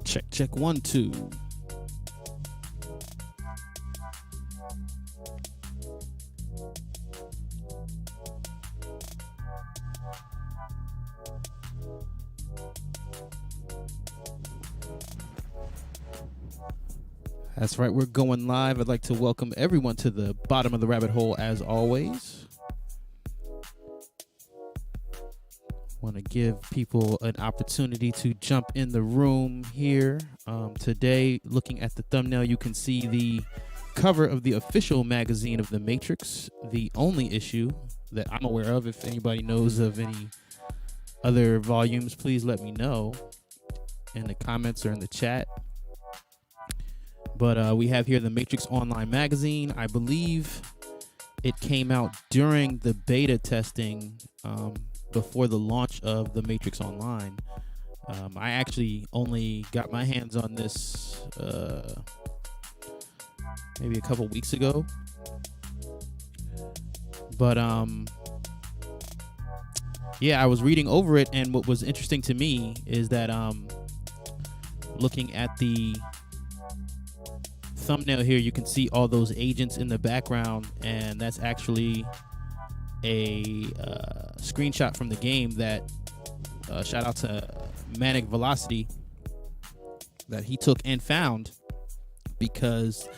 Check, check, 1, 2. That's right, we're going live. I'd like to welcome everyone to the bottom of the rabbit hole as always. Want to give people an opportunity to jump in the room here. Today, looking at the thumbnail, you can see the cover of the official magazine of The Matrix, the only issue that I'm aware of. If anybody knows of any other volumes, please let me know in the comments or in the chat. But we have here the Matrix Online magazine. I believe it came out during the beta testing before the launch of the Matrix Online. I actually only got my hands on this maybe a couple weeks ago. But yeah, I was reading over it, and what was interesting to me is that looking at the thumbnail here, you can see all those agents in the background, and that's actually a screenshot from the game that shout out to Manic Velocity that he took and found because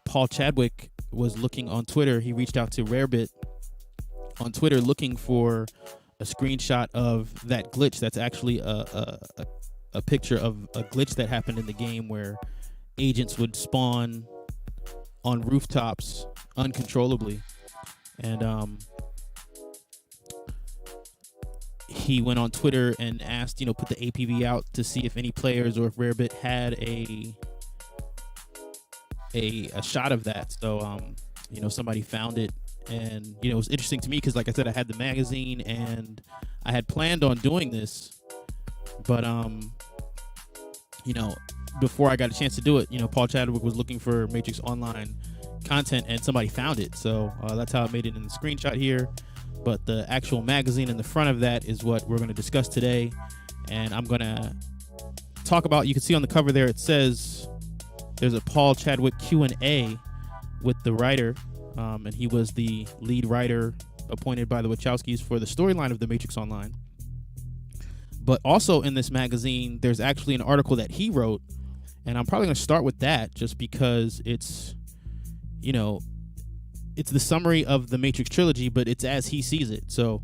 Paul Chadwick was looking on Twitter. He reached out to Rarebit on Twitter looking for a screenshot of that glitch. That's actually a picture of a glitch that happened in the game where agents would spawn on rooftops uncontrollably, and he went on Twitter and asked, put the APB out to see if any players or if Rarebit had a shot of that. So somebody found it, and it was interesting to me because, like I said, I had the magazine and I had planned on doing this, but before I got a chance to do it, Paul Chadwick was looking for Matrix Online content and somebody found it. So that's how I made it in the screenshot here. But the actual magazine in the front of that is what we're going to discuss today. And I'm going to talk about, you can see on the cover there, it says there's a Paul Chadwick Q&A with the writer. And he was the lead writer appointed by the Wachowskis for the storyline of The Matrix Online. But also in this magazine, there's actually an article that he wrote. And I'm probably going to start with that just because it's, it's the summary of the Matrix Trilogy, but it's as he sees it. So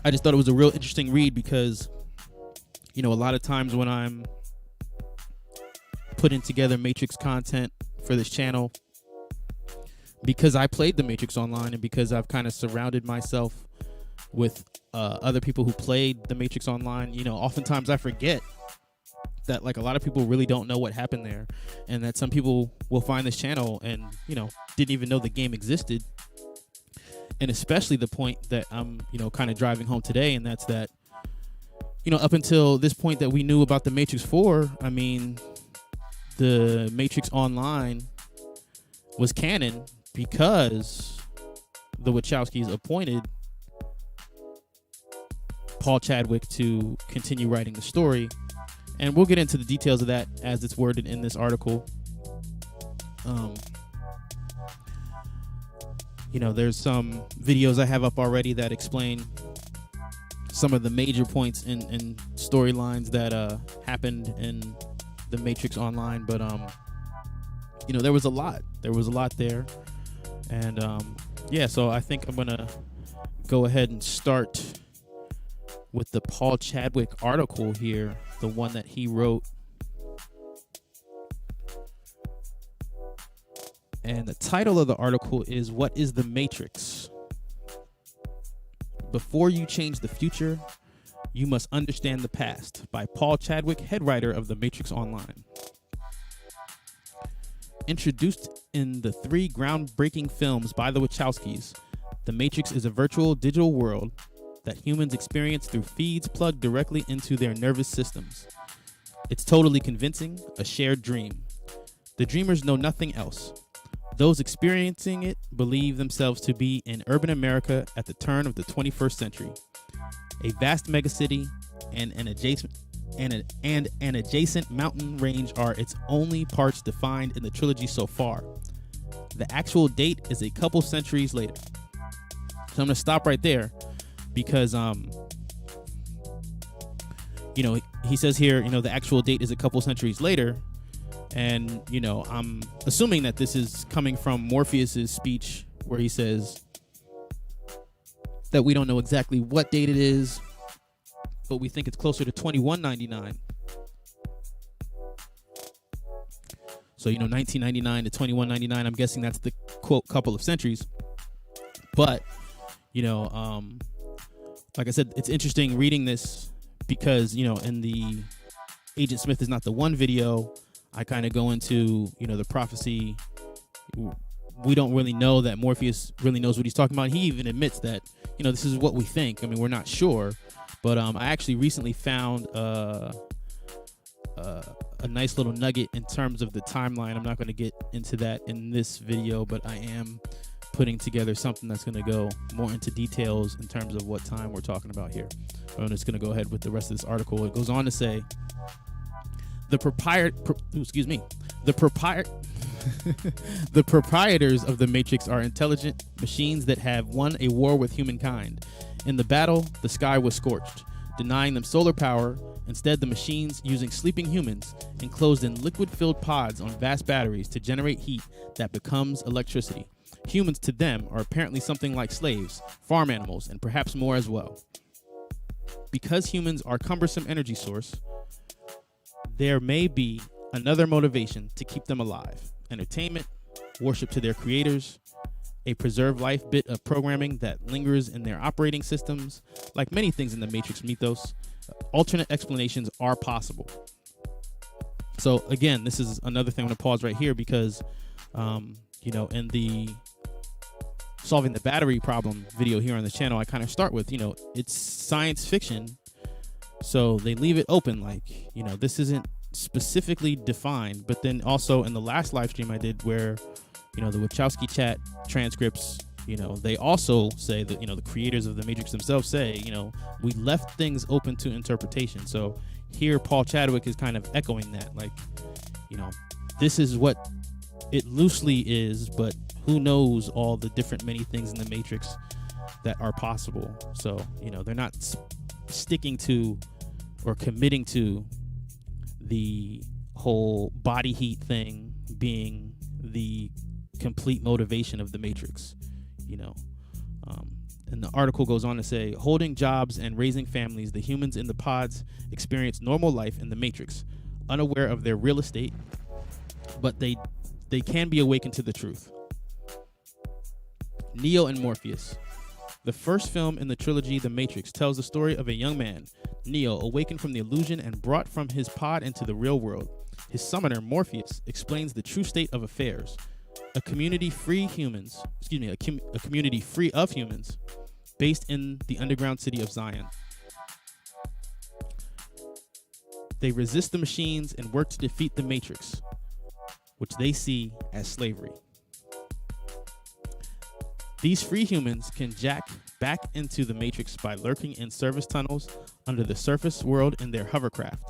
I just thought it was a real interesting read because, a lot of times when I'm putting together Matrix content for this channel, because I played the Matrix Online and because I've kind of surrounded myself with other people who played the Matrix Online, oftentimes I forget that like a lot of people really don't know what happened there, and that some people will find this channel and didn't even know the game existed. And especially the point that I'm kind of driving home today, and that's that up until this point that we knew about the Matrix 4, I mean, the Matrix Online was canon because the Wachowskis appointed Paul Chadwick to continue writing the story. And we'll get into the details of that as it's worded in this article. There's some videos I have up already that explain some of the major points in storylines that happened in the Matrix Online. But, there was a lot. There was a lot there. And, yeah, so I think I'm going to go ahead and start with the Paul Chadwick article here, the one that he wrote. And the title of the article is "What is the Matrix? Before you change the future, you must understand the past," by Paul Chadwick, head writer of The Matrix Online. Introduced in the 3 groundbreaking films by the Wachowskis, The Matrix is a virtual digital world that humans experience through feeds plugged directly into their nervous systems. It's totally convincing, a shared dream. The dreamers know nothing else. Those experiencing it believe themselves to be in urban America at the turn of the 21st century. A vast megacity and an adjacent mountain range are its only parts defined in the trilogy so far. The actual date is a couple centuries later. So I'm going to stop right there because, he says here, the actual date is a couple centuries later. And, I'm assuming that this is coming from Morpheus's speech where he says that we don't know exactly what date it is, but we think it's closer to 2199. So, 1999 to 2199, I'm guessing that's the quote couple of centuries. But, like I said, it's interesting reading this because, in the Agent Smith is not the one video, I kind of go into, the prophecy. We don't really know that Morpheus really knows what he's talking about. He even admits that, this is what we think. I mean, we're not sure. But I actually recently found a nice little nugget in terms of the timeline. I'm not going to get into that in this video, but I am putting together something that's going to go more into details in terms of what time we're talking about here. I'm just going to go ahead with the rest of this article. It goes on to say, the proprietors of the Matrix are intelligent machines that have won a war with humankind. In the battle, the sky was scorched, denying them solar power. Instead, the machines, using sleeping humans, enclosed in liquid-filled pods on vast batteries to generate heat that becomes electricity. Humans to them are apparently something like slaves, farm animals, and perhaps more as well. Because humans are a cumbersome energy source, there may be another motivation to keep them alive. Entertainment, worship to their creators, a preserved life bit of programming that lingers in their operating systems. Like many things in the Matrix mythos, alternate explanations are possible. So again, this is another thing I'm going to pause right here because, in the solving the battery problem video here on the channel, I kind of start with, it's science fiction. So they leave it open, like, this isn't specifically defined. But then also in the last live stream I did where, the Wachowski chat transcripts, they also say that, the creators of the Matrix themselves say, we left things open to interpretation. So here Paul Chadwick is kind of echoing that, like, this is what it loosely is, but who knows all the different many things in the Matrix that are possible. So, they're not sticking to or committing to the whole body heat thing being the complete motivation of the Matrix, and the article goes on to say, holding jobs and raising families, the humans in the pods experience normal life in the Matrix, unaware of their real estate, but they can be awakened to the truth. Neo and Morpheus. The first film in the trilogy, The Matrix, tells the story of a young man, Neo, awakened from the illusion and brought from his pod into the real world. His summoner, Morpheus, explains the true state of affairs. A community free of humans, based in the underground city of Zion. They resist the machines and work to defeat the Matrix, which they see as slavery. These free humans can jack back into the Matrix by lurking in service tunnels under the surface world in their hovercraft.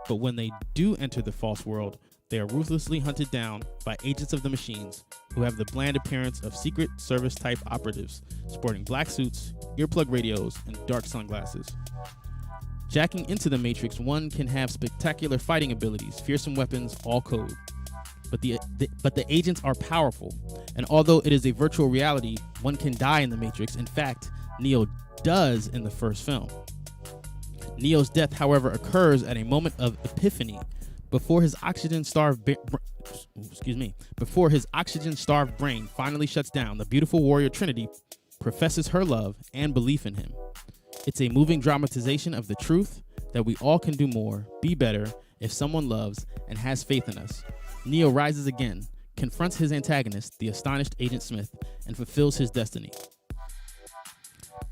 But when they do enter the false world, they are ruthlessly hunted down by agents of the machines who have the bland appearance of Secret Service type operatives, sporting black suits, earplug radios, and dark sunglasses. Jacking into the Matrix, one can have spectacular fighting abilities, fearsome weapons, all code. But the agents are powerful, and although it is a virtual reality, one can die in the Matrix. In fact, Neo does in the first film. Neo's death, however, occurs at a moment of epiphany, before his oxygen-starved brain finally shuts down. The beautiful warrior Trinity professes her love and belief in him. It's a moving dramatization of the truth that we all can do more, be better, if someone loves and has faith in us. Neo rises again, confronts his antagonist, the astonished Agent Smith, and fulfills his destiny.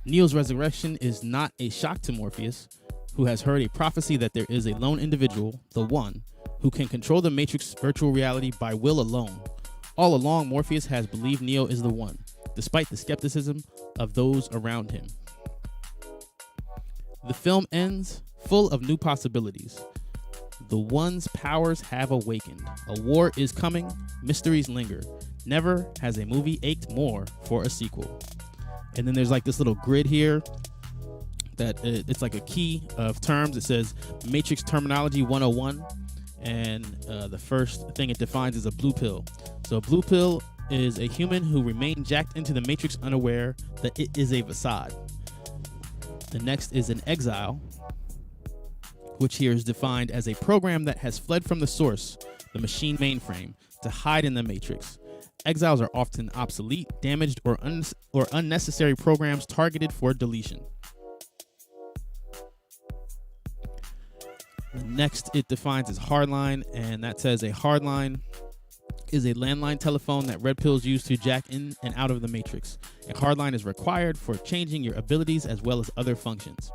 Neo's resurrection is not a shock to Morpheus, who has heard a prophecy that there is a lone individual, the One, who can control the Matrix virtual reality by will alone. All along, Morpheus has believed Neo is the one, despite the skepticism of those around him. The film ends full of new possibilities. The One's powers have awakened. A war is coming. Mysteries linger. Never has a movie ached more for a sequel. And then there's like this little grid here that it's like a key of terms. It says Matrix Terminology 101. And the first thing it defines is a blue pill. So a blue pill is a human who remained jacked into the Matrix unaware that it is a facade. The next is an exile, which here is defined as a program that has fled from the source, the machine mainframe, to hide in the Matrix. Exiles are often obsolete, damaged, or unnecessary programs targeted for deletion. Next, it defines as hardline, and that says a hardline is a landline telephone that red pills use to jack in and out of the Matrix. A hardline is required for changing your abilities as well as other functions.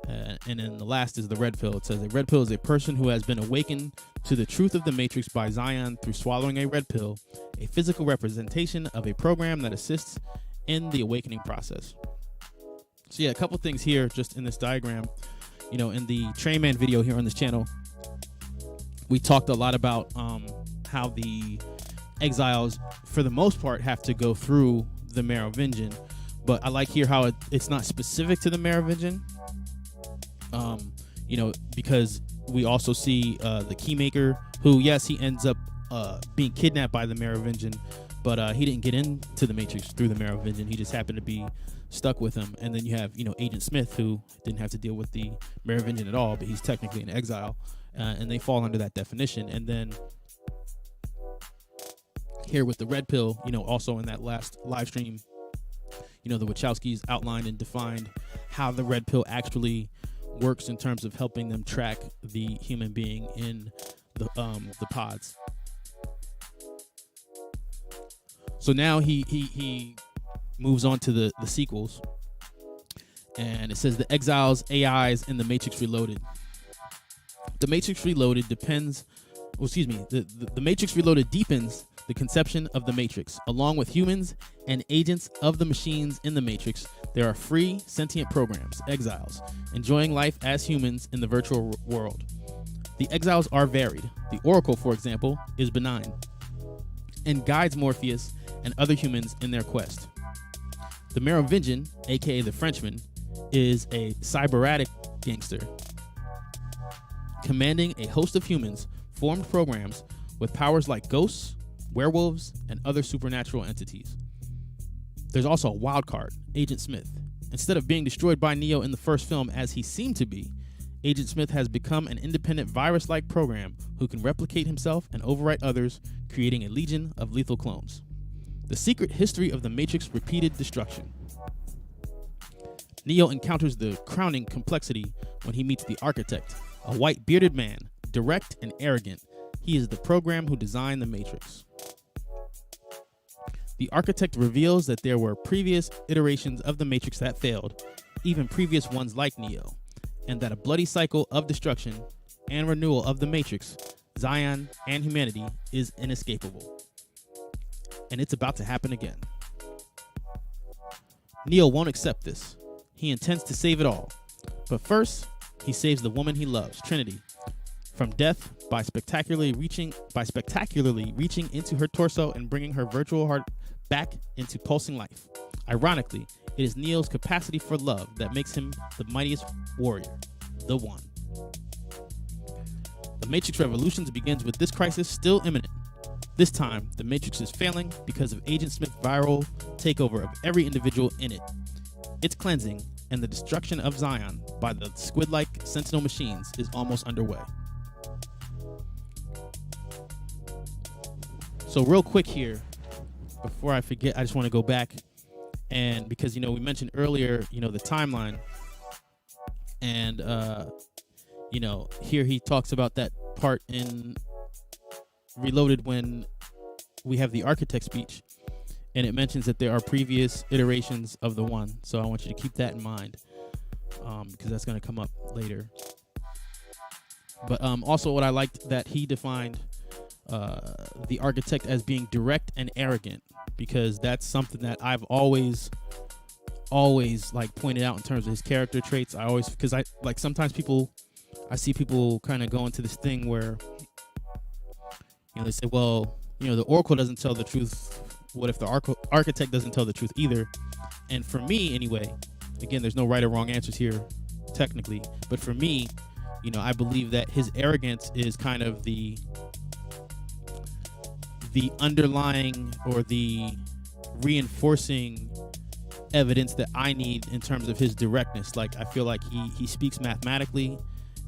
And then the last is the red pill. It says a red pill is a person who has been awakened to the truth of the Matrix by Zion through swallowing a red pill, a physical representation of a program that assists in the awakening process. So yeah, a couple things here just in this diagram. You know, in the Trainman video here on this channel, we talked a lot about how the exiles, for the most part, have to go through the Merovingian. But I like here how it's not specific to the Merovingian. You know, because we also see the Keymaker, who, yes, he ends up being kidnapped by the Merovingian, but he didn't get into the Matrix through the Merovingian. He just happened to be stuck with him. And then you have, you know, Agent Smith, who didn't have to deal with the Merovingian at all, but he's technically an exile, and they fall under that definition. And then here with the red pill, you know, also in that last live stream, you know, the Wachowskis outlined and defined how the red pill actually works in terms of helping them track the human being in the pods. So now he moves on to the sequels, and it says the exiles, AIs, in the Matrix Reloaded. The Matrix Reloaded the Matrix Reloaded deepens the conception of the Matrix. Along with humans and agents of the machines in the Matrix, there are free, sentient programs, exiles, enjoying life as humans in the virtual world. The exiles are varied. The Oracle, for example, is benign and guides Morpheus and other humans in their quest. The Merovingian, aka the Frenchman, is a cyberatic gangster, commanding a host of humans, formed programs with powers like ghosts, werewolves, and other supernatural entities. There's also a wild card, Agent Smith. Instead of being destroyed by Neo in the first film as he seemed to be, Agent Smith has become an independent virus-like program who can replicate himself and overwrite others, creating a legion of lethal clones. The secret history of the Matrix repeated destruction. Neo encounters the crowning complexity when he meets the Architect, a white bearded man, direct and arrogant. He is the program who designed the Matrix. The Architect reveals that there were previous iterations of the Matrix that failed, even previous ones like Neo, and that a bloody cycle of destruction and renewal of the Matrix, Zion, and humanity is inescapable. And it's about to happen again. Neo won't accept this. He intends to save it all. But first, he saves the woman he loves, Trinity, from death by spectacularly reaching into her torso and bringing her virtual heart back into pulsing life. Ironically, it is Neo's capacity for love that makes him the mightiest warrior, the One. The Matrix Revolutions begins with this crisis still imminent. This time, the Matrix is failing because of Agent Smith's viral takeover of every individual in it. Its cleansing and the destruction of Zion by the squid-like Sentinel machines is almost underway. So real quick here, before I forget, I just want to go back, and because, you know, we mentioned earlier, you know, the timeline, and you know, here he talks about that part in Reloaded when we have the Architect speech, and it mentions that there are previous iterations of the One. So I want you to keep that in mind, because that's going to come up later. But also what I liked that he defined the architect as being direct and arrogant, because that's something that I've always like pointed out in terms of his character traits. Because I like sometimes I see people kind of go into this thing where, they say, well, the Oracle doesn't tell the truth. What if the architect doesn't tell the truth either? And for me, anyway, again, there's no right or wrong answers here, technically. But for me, I believe that his arrogance is kind of the underlying or the reinforcing evidence that I need in terms of his directness. Like, I feel like he speaks mathematically,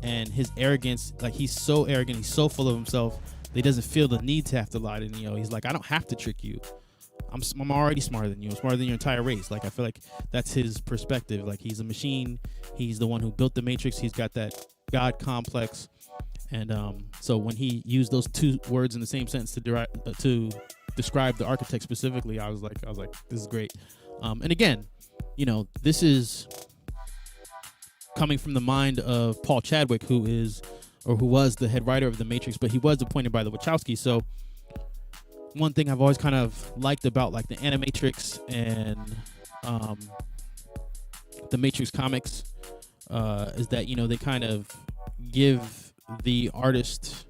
and his arrogance, like, he's so arrogant, he's so full of himself that he doesn't feel the need to have to lie to Neo. He's like, I don't have to trick you. I'm already smarter than you. I'm smarter than your entire race. Like, I feel like that's his perspective. Like, he's a machine. He's the one who built the Matrix. He's got that God complex. And so when he used those two words in the same sentence to describe the architect specifically, I was like, this is great. And again, this is coming from the mind of Paul Chadwick, who was the head writer of the Matrix, but he was appointed by the Wachowskis. So one thing I've always kind of liked about like the Animatrix and the Matrix comics is that they kind of give the artist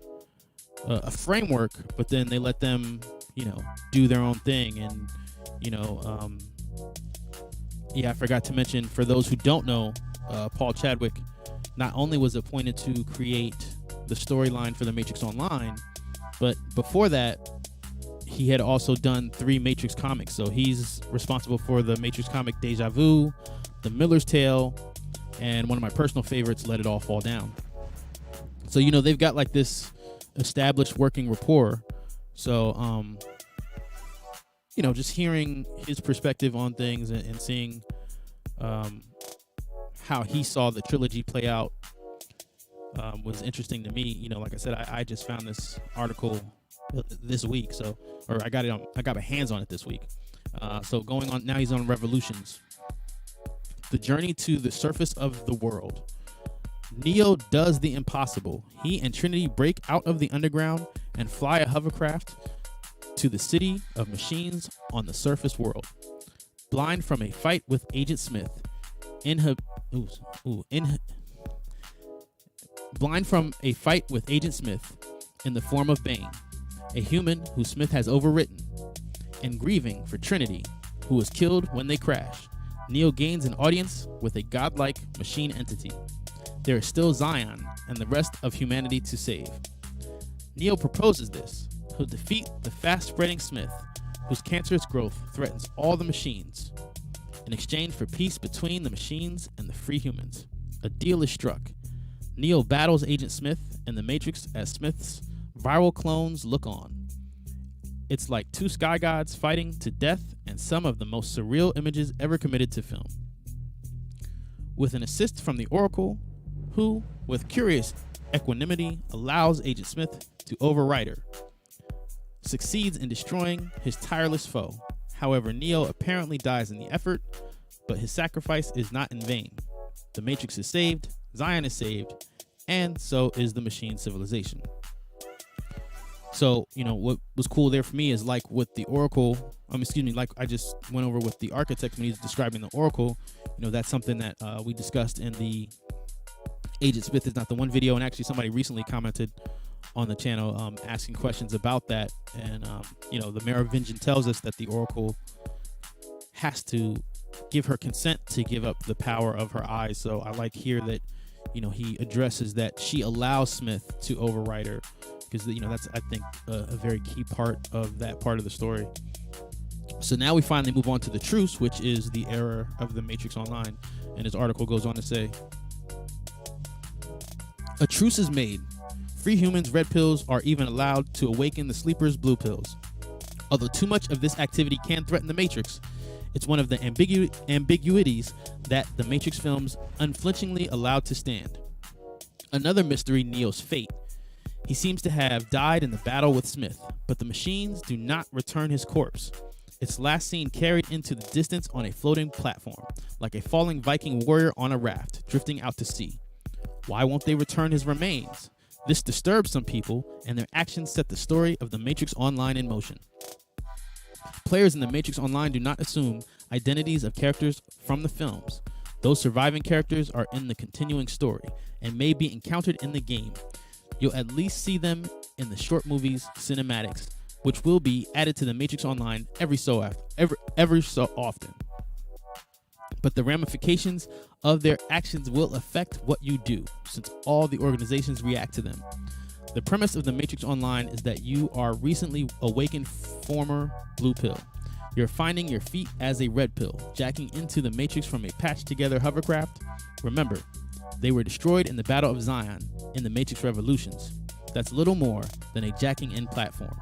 a framework, but then they let them do their own thing. And I forgot to mention, for those who don't know, Paul Chadwick not only was appointed to create the storyline for the Matrix Online, but before that, he had also done 3 Matrix comics. So he's responsible for the Matrix comic Deja Vu, The Miller's Tale, and one of my personal favorites, Let It All Fall Down. So, they've got like this established working rapport. So, just hearing his perspective on things and seeing how he saw the trilogy play out was interesting to me. Like I said, I just found this article this week, or I got my hands on it this week. So going on now, he's on Revolutions, the journey to the surface of the world. Neo does the impossible. He and Trinity break out of the underground and fly a hovercraft to the city of machines on the surface world. Blind from a fight with Agent Smith, blind from a fight with Agent Smith in the form of Bane, a human who Smith has overwritten, and grieving for Trinity, who was killed when they crash, Neo gains an audience with a godlike machine entity. There is still Zion and the rest of humanity to save. Neo proposes this. He'll defeat the fast-spreading Smith, whose cancerous growth threatens all the machines, in exchange for peace between the machines and the free humans. A deal is struck. Neo battles Agent Smith and the Matrix as Smith's viral clones look on. It's like 2 sky gods fighting to death, and some of the most surreal images ever committed to film. With an assist from the Oracle, who, with curious equanimity, allows Agent Smith to override her, succeeds in destroying his tireless foe. However, Neo apparently dies in the effort, but his sacrifice is not in vain. The Matrix is saved, Zion is saved, and so is the machine civilization. So, what was cool there for me is, like with the Oracle, like I just went over with the architect when he's describing the Oracle, that's something that we discussed in the Agent Smith is not the one video, and actually somebody recently commented on the channel asking questions about that. And the Merovingian tells us that the Oracle has to give her consent to give up the power of her eyes. So I like here that he addresses that she allows Smith to override her, because that's, I think, a very key part of that part of the story. So now we finally move on to the Truce, which is the era of the Matrix Online, and his article goes on to say, a truce is made. Free humans' red pills are even allowed to awaken the sleepers' blue pills. Although too much of this activity can threaten the Matrix, it's one of the ambiguities that the Matrix films unflinchingly allowed to stand. Another mystery, Neo's fate. He seems to have died in the battle with Smith, but the machines do not return his corpse. It's last seen carried into the distance on a floating platform, like a falling Viking warrior on a raft, drifting out to sea. Why won't they return his remains? This disturbs some people, and their actions set the story of The Matrix Online in motion. Players in The Matrix Online do not assume identities of characters from the films. Those surviving characters are in the continuing story and may be encountered in the game. You'll at least see them in the short movies, cinematics, which will be added to The Matrix Online every so often. But the ramifications of their actions will affect what you do, since all the organizations react to them. The premise of The Matrix Online is that you are recently awakened former blue pill. You're finding your feet as a red pill, jacking into the Matrix from a patched-together hovercraft. Remember, they were destroyed in the Battle of Zion in the Matrix Revolutions. That's little more than a jacking-in platform.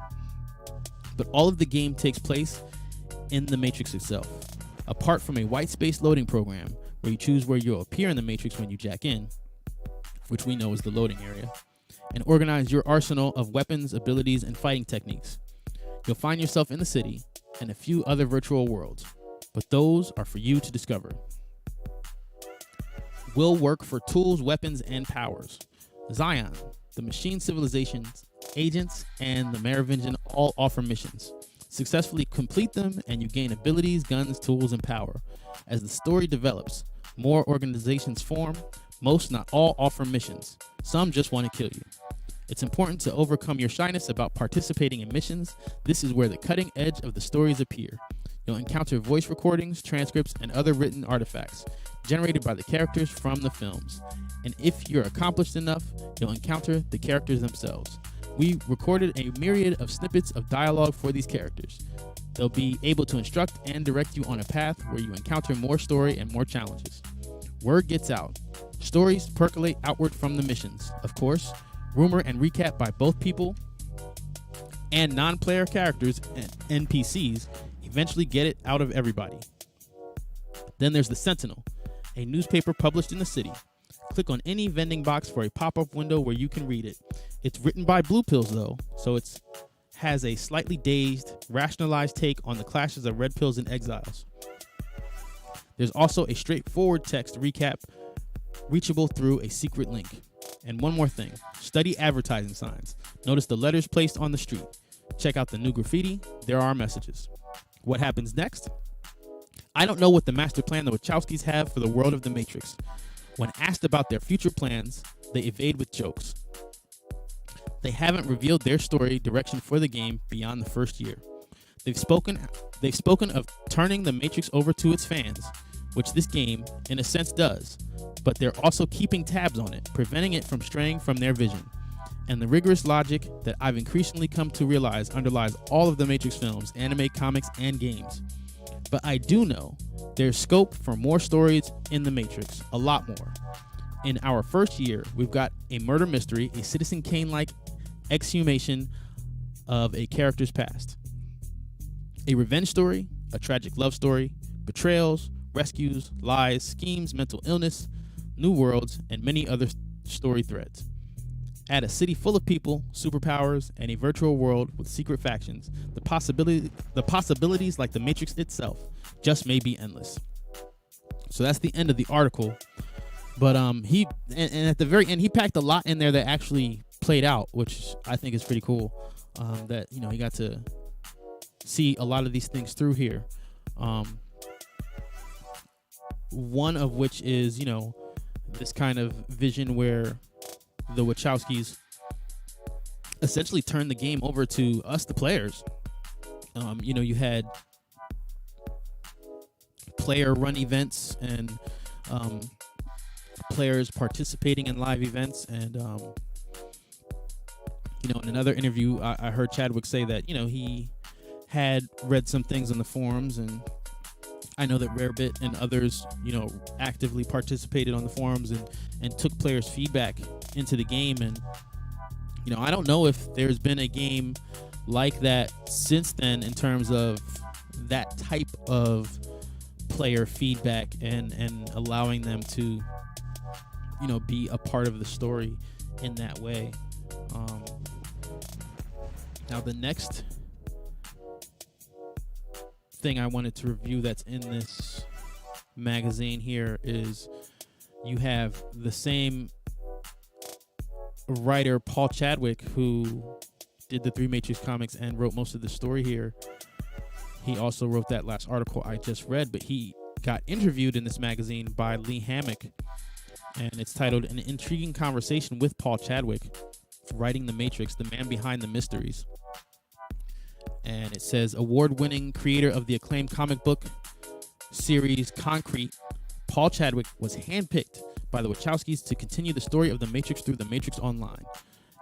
But all of the game takes place in the Matrix itself. Apart from a white space loading program, where you choose where you'll appear in the Matrix when you jack in, which we know is the loading area, and organize your arsenal of weapons, abilities, and fighting techniques. You'll find yourself in the city and a few other virtual worlds, but those are for you to discover. Will work for tools, weapons, and powers. Zion, the machine civilizations, agents, and the Merovingian all offer missions. Successfully complete them and you gain abilities, guns, tools, and power. As the story develops, more organizations form. Most, not all, offer missions. Some just want to kill you. It's important to overcome your shyness about participating in missions. This is where the cutting edge of the stories appear. You'll encounter voice recordings, transcripts, and other written artifacts generated by the characters from the films. And if you're accomplished enough, you'll encounter the characters themselves. We recorded a myriad of snippets of dialogue for these characters. They'll be able to instruct and direct you on a path where you encounter more story and more challenges. Word gets out. Stories percolate outward from the missions. Of course, rumor and recap by both people and non-player characters and NPCs eventually get it out of everybody. Then there's the Sentinel, a newspaper published in the city. Click on any vending box for a pop-up window where you can read it. It's written by blue pills though, so it has a slightly dazed, rationalized take on the clashes of red pills and exiles. There's also a straightforward text recap reachable through a secret link. And one more thing, study advertising signs. Notice the letters placed on the street. Check out the new graffiti. There are messages. What happens next? I don't know what the master plan the Wachowskis have for the world of The Matrix. When asked about their future plans, they evade with jokes. They haven't revealed their story direction for the game beyond the first year. They've spoken of turning The Matrix over to its fans, which this game, in a sense, does, but they're also keeping tabs on it, preventing it from straying from their vision. And the rigorous logic that I've increasingly come to realize underlies all of the Matrix films, anime, comics, and games. But I do know there's scope for more stories in The Matrix, a lot more. In our first year, we've got a murder mystery, a Citizen Kane-like exhumation of a character's past, a revenge story, a tragic love story, betrayals, rescues, lies, schemes, mental illness, new worlds, and many other story threads. Add a city full of people, superpowers, and a virtual world with secret factions. The possibilities, like The Matrix itself, just may be endless. So that's the end of the article. But he at the very end, he packed a lot in there that actually played out, which I think is pretty cool. That he got to see a lot of these things through here. One of which is this kind of vision where the Wachowskis essentially turned the game over to us, the players. You had player-run events and players participating in live events. And, in another interview, I heard Chadwick say that, he had read some things on the forums, and I know that Rarebit and others, actively participated on the forums and took players' feedback into the game. And, I don't know if there's been a game like that since then in terms of that type of player feedback and allowing them to, be a part of the story in that way. Now, the next thing I wanted to review that's in this magazine here is you have the same writer Paul Chadwick, who did the 3 Matrix comics and wrote most of the story here, he also wrote that last article I just read, but he got interviewed in this magazine by Lee Hammock, and it's titled An Intriguing Conversation with Paul Chadwick, Writing the Matrix, the Man Behind the Mysteries. And it says, award-winning creator of the acclaimed comic book series Concrete, Paul Chadwick was handpicked by the Wachowskis to continue the story of the Matrix through the Matrix Online.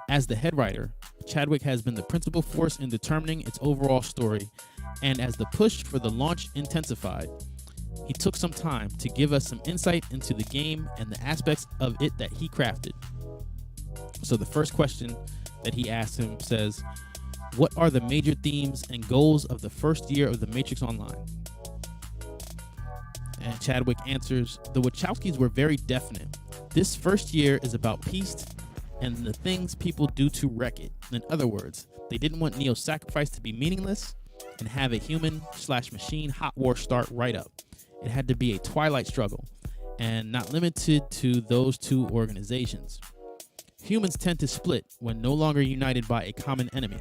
As the head writer, Chadwick has been the principal force in determining its overall story, and as the push for the launch intensified, he took some time to give us some insight into the game and the aspects of it that he crafted. So the first question that he asked him says, what are the major themes and goals of the first year of the Matrix Online? And Chadwick answers, the Wachowskis were very definite. This first year is about peace and the things people do to wreck it. In other words, they didn't want Neo's sacrifice to be meaningless and have a human/machine hot war start right up. It had to be a twilight struggle and not limited to those two organizations. Humans tend to split when no longer united by a common enemy.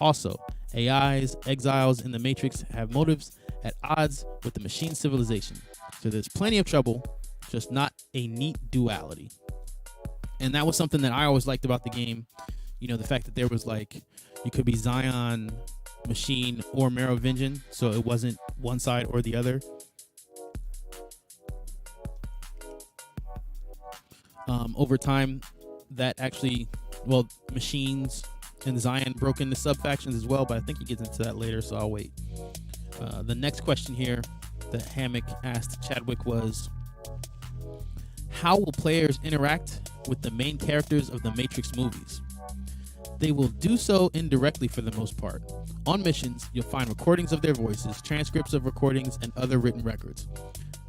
Also, AIs, exiles in the Matrix have motives at odds with the machine civilization. So there's plenty of trouble, just not a neat duality. And that was something that I always liked about the game. You know, the fact that there was like, you could be Zion, machine, or Merovingian. So it wasn't one side or the other. Over time, that actually, well, machines and Zion broke into sub-factions as well, but I think he gets into that later, so I'll wait. The next question here that Hammock asked Chadwick was, how will players interact with the main characters of the Matrix movies? They will do so indirectly for the most part. On missions, you'll find recordings of their voices, transcripts of recordings, and other written records.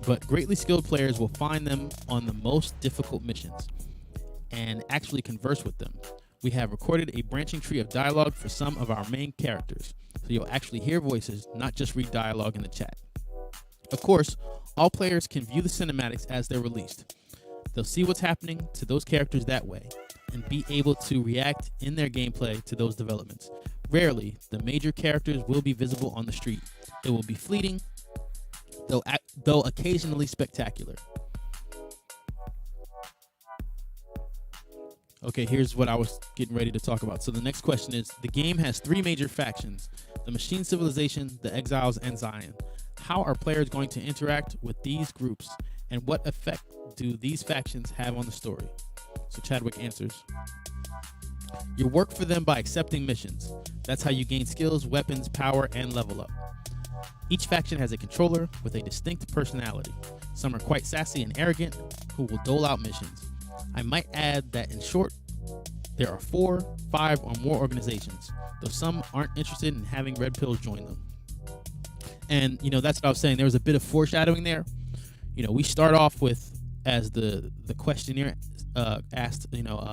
But greatly skilled players will find them on the most difficult missions and actually converse with them. We have recorded a branching tree of dialogue for some of our main characters, so you'll actually hear voices, not just read dialogue in the chat. Of course, all players can view the cinematics as they're released. They'll see what's happening to those characters that way and be able to react in their gameplay to those developments. Rarely, the major characters will be visible on the street. It will be fleeting, though occasionally spectacular. Okay, here's what I was getting ready to talk about. So the next question is, the game has 3 major factions, the Machine Civilization, the Exiles, and Zion. How are players going to interact with these groups, and what effect do these factions have on the story? So Chadwick answers, you work for them by accepting missions. That's how you gain skills, weapons, power, and level up. Each faction has a controller with a distinct personality. Some are quite sassy and arrogant, who will dole out missions. I might add that in short, there are 4, 5, or more organizations, though some aren't interested in having red pills join them. And, you know, that's what I was saying. There was a bit of foreshadowing there. You know, we start off with, as the questionnaire asked,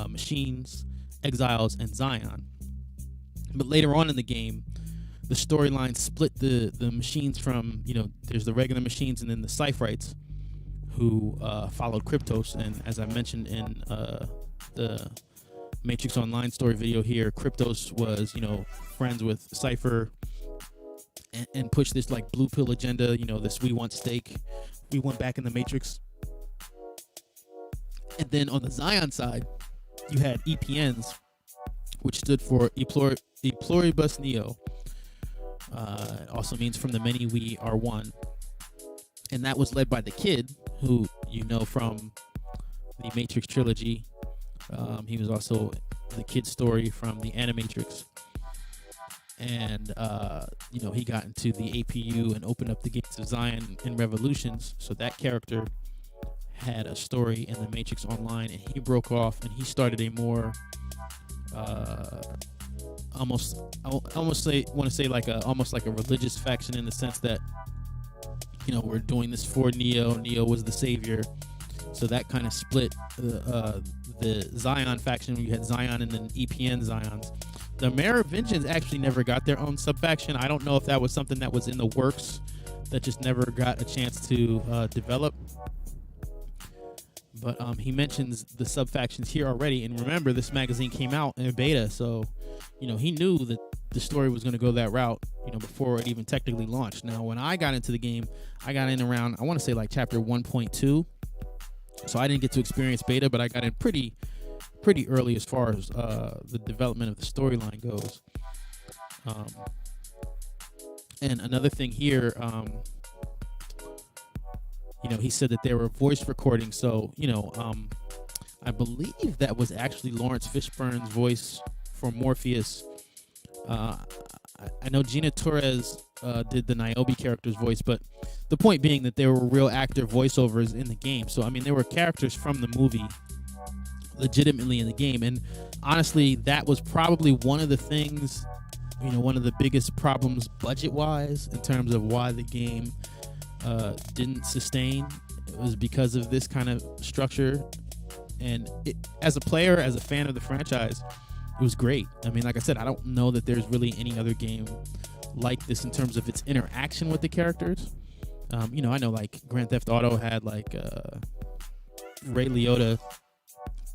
machines, exiles, and Zion. But later on in the game, the storyline split the machines from, there's the regular machines and then the Cypherites, who followed Kryptos. And as I mentioned in the Matrix Online story video here, Kryptos was, friends with Cypher and pushed this like blue pill agenda, this we want stake, we want back in the Matrix. And then on the Zion side, you had EPNs, which stood for Eploribus Neo. It also means from the many we are one. And that was led by the Kid, who you know from the Matrix Trilogy. He was also the Kid story from the Animatrix. And, he got into the APU and opened up the gates of Zion in Revolutions. So that character had a story in the Matrix Online, and he broke off and he started a more almost like a religious faction, in the sense that we're doing this for Neo. Neo was the savior, so that kind of split the Zion faction. You had Zion and then EPN Zions. The Merovingians actually never got their own sub-faction. I don't know if that was something that was in the works that just never got a chance to develop. But he mentions the sub factions here already, and remember, this magazine came out in beta, so he knew that the story was going to go that route, before it even technically launched. Now, when I got into the game, I got in around, I want to say like chapter 1.2, so I didn't get to experience beta, but I got in pretty early as far as the development of the storyline goes. And another thing here, he said that there were voice recordings. So, I believe that was actually Lawrence Fishburne's voice for Morpheus. I know Gina Torres did the Niobe character's voice, but the point being that there were real actor voiceovers in the game. So, I mean, there were characters from the movie legitimately in the game. And honestly, that was probably one of the things, one of the biggest problems budget-wise in terms of why the game didn't sustain. It was because of this kind of structure. And as a player, as a fan of the franchise, it was great. I mean, like I said, I don't know that there's really any other game like this in terms of its interaction with the characters. I know like Grand Theft Auto had like Ray Liotta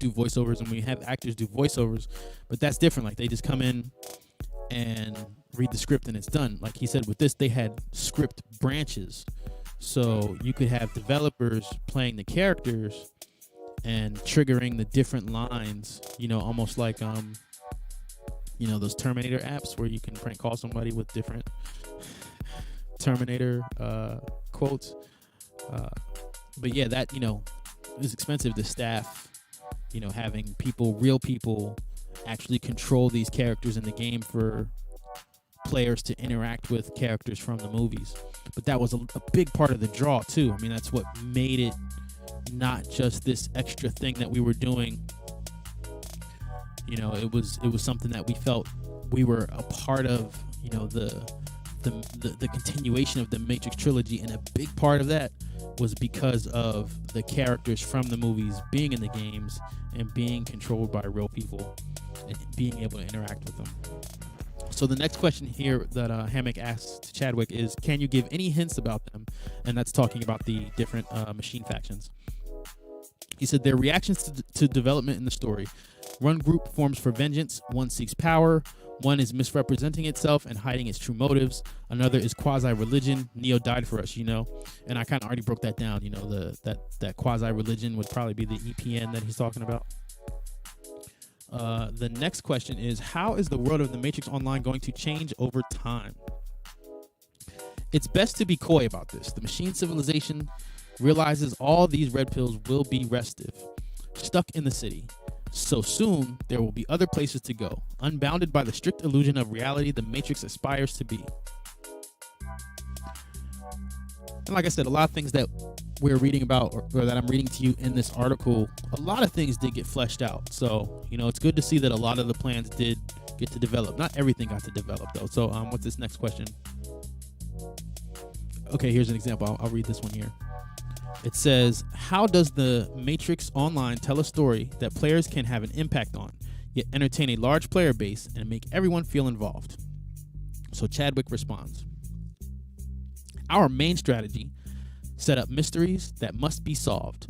do voiceovers, and we have actors do voiceovers, but that's different. Like, they just come in and read the script and it's done. Like he said, with this, they had script branches, so you could have developers playing the characters and triggering the different lines, almost like those Terminator apps where you can prank call somebody with different Terminator quotes. But yeah, that it was expensive to staff, having real people actually control these characters in the game for players to interact with characters from the movies. But that was a big part of the draw too. I mean, that's what made it not just this extra thing that we were doing. It was something that we felt we were a part of, the continuation of the Matrix trilogy, and a big part of that was because of the characters from the movies being in the games and being controlled by real people and being able to interact with them. So the next question here that Hammock asks to Chadwick is, can you give any hints about them? And that's talking about the different machine factions. He said their reactions to development in the story. One group forms for vengeance, one seeks power, one is misrepresenting itself and hiding its true motives, another is quasi-religion. Neo died for us, and I kind of already broke that down. That quasi-religion would probably be the EPN that he's talking about. The next question is, how is the world of the Matrix Online going to change over time? It's best to be coy about this. The machine civilization realizes all these red pills will be restive, stuck in the city. So soon, there will be other places to go, unbounded by the strict illusion of reality the Matrix aspires to be. And like I said, a lot of things that we're reading about, or that I'm reading to you in this article, a lot of things did get fleshed out. So, it's good to see that a lot of the plans did get to develop. Not everything got to develop, though. So, what's this next question? Okay, here's an example. I'll read this one here. It says, how does the Matrix Online tell a story that players can have an impact on, yet entertain a large player base and make everyone feel involved? So Chadwick responds, our main strategy set up mysteries that must be solved.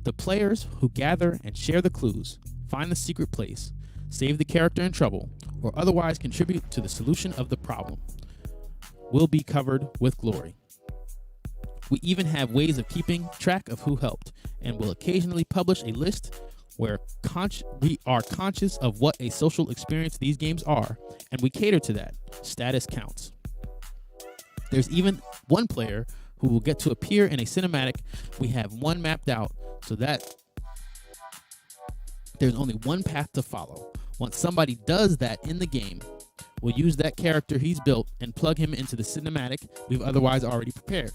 The players who gather and share the clues, find the secret place, save the character in trouble, or otherwise contribute to the solution of the problem will be covered with glory. We even have ways of keeping track of who helped, and will occasionally publish a list where we are conscious of what a social experience these games are, and we cater to that. Status counts. There's even one player who will get to appear in a cinematic. We have one mapped out so that there's only one path to follow. Once somebody does that in the game, we'll use that character he's built and plug him into the cinematic we've otherwise already prepared.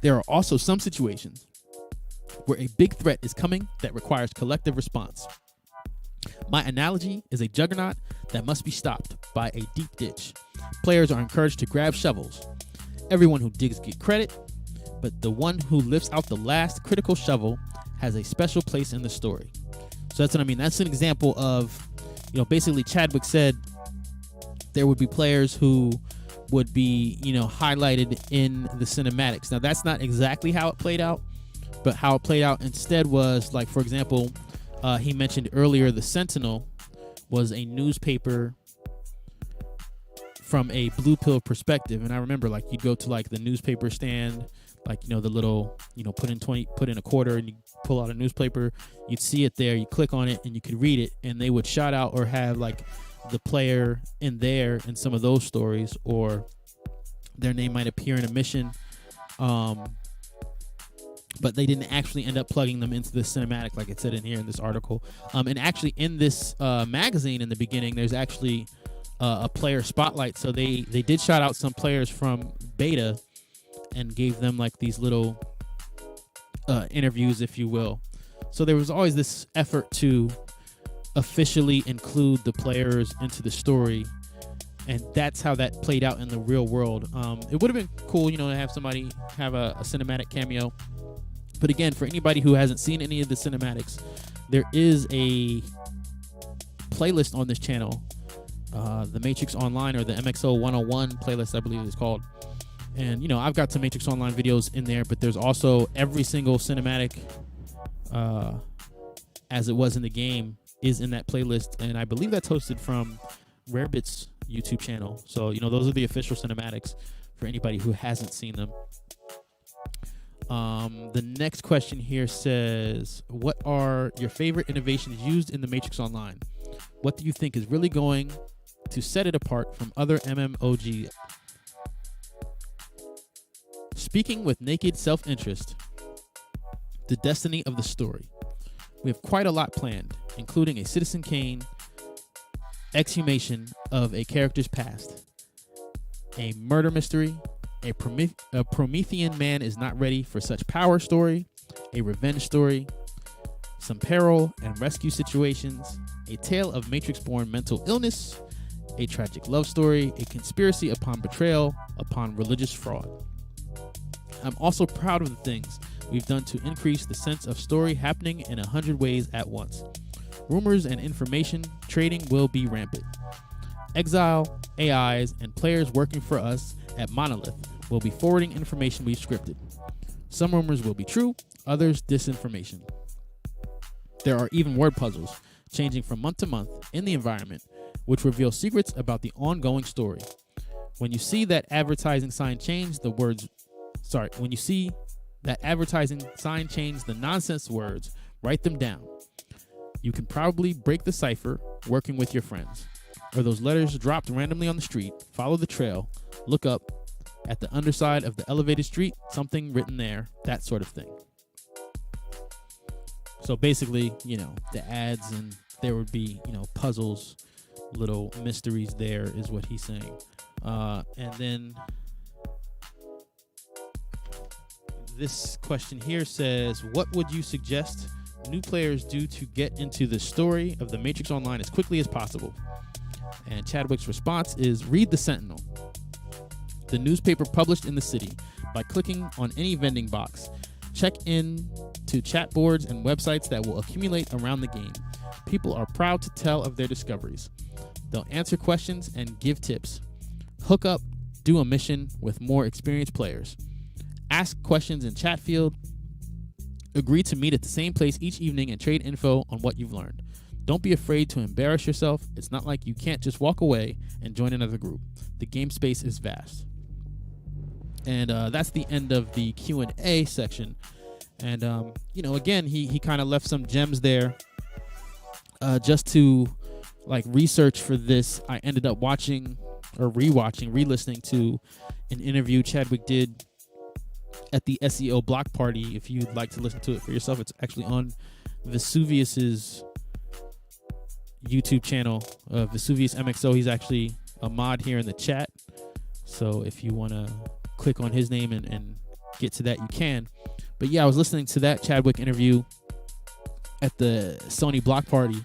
There are also some situations where a big threat is coming that requires collective response. My analogy is a juggernaut that must be stopped by a deep ditch. Players are encouraged to grab shovels. Everyone who digs gets credit, but the one who lifts out the last critical shovel has a special place in the story. So that's what I mean. That's an example of, basically Chadwick said there would be players who would be, highlighted in the cinematics. Now, that's not exactly how it played out, But how it played out instead was, like, for example, he mentioned earlier the Sentinel was a newspaper from a blue pill perspective. And I remember, like, you'd go to, like, the newspaper stand, like, you know, the little, you know, put in a quarter and you pull out a newspaper. You'd see it there, you click on it and you could read it, and they would shout out or have, like, the player in there in some of those stories, or their name might appear in a mission. But they didn't actually end up plugging them into the cinematic like it said in here in this article. And actually in this magazine in the beginning, there's actually a player spotlight. So they did shout out some players from beta and gave them like these little interviews, if you will. So there was always this effort to officially include the players into the story. And that's how that played out in the real world. It would have been cool, you know, to have somebody have a cinematic cameo. But again, for anybody who hasn't seen any of the cinematics, there is a playlist on this channel, the Matrix Online, or the Mxo 101 playlist, I believe it's called. And, you know, I've got some Matrix Online videos in there, but there's also every single cinematic as it was in the game is in that playlist. And I believe that's hosted from Rarebit's YouTube channel. So, you know, those are the official cinematics for anybody who hasn't seen them. The next question here says, what are your favorite innovations used in the Matrix Online? What do you think is really going to set it apart from other MMOG? Speaking with naked self-interest, the destiny of the story. We have quite a lot planned, including a Citizen Kane exhumation of a character's past, a murder mystery, a Promethean man is not ready for such power story, a revenge story, some peril and rescue situations, a tale of Matrix-born mental illness, a tragic love story, a conspiracy upon betrayal, upon religious fraud. I'm also proud of the things we've done to increase the sense of story happening in 100 ways at once. Rumors and information trading will be rampant. Exile, AIs, and players working for us at Monolith will be forwarding information we've scripted. Some rumors will be true, others disinformation. There are even word puzzles changing from month to month in the environment, which reveal secrets about the ongoing story. When you see that advertising sign change the nonsense words, write them down. You can probably break the cipher working with your friends. Or those letters dropped randomly on the street, follow the trail, look up at the underside of the elevated street, something written there, that sort of thing. So basically, you know, the ads, and there would be, you know, puzzles, little mysteries there is what he's saying. And then this question here says, what would you suggest new players do to get into the story of the Matrix Online as quickly as possible? And Chadwick's response is, read the Sentinel, the newspaper published in the city, by clicking on any vending box. Check in to chat boards and websites that will accumulate around the game. People are proud to tell of their discoveries. They'll answer questions and give tips. Hook up, do a mission with more experienced players. Ask questions in chat field. Agree to meet at the same place each evening and trade info on what you've learned. Don't be afraid to embarrass yourself. It's not like you can't just walk away and join another group. The game space is vast. And that's the end of the Q&A section. And, you know, again, he kind of left some gems there. Just to, like, research for this, I ended up watching or re-listening to an interview Chadwick did at the SEO block party. If you'd like to listen to it for yourself, it's actually on Vesuvius's YouTube channel, Vesuvius MXO. He's actually a mod here in the chat. So if you want to click on his name and get to that, you can. But yeah, I was listening to that Chadwick interview at the Sony block party,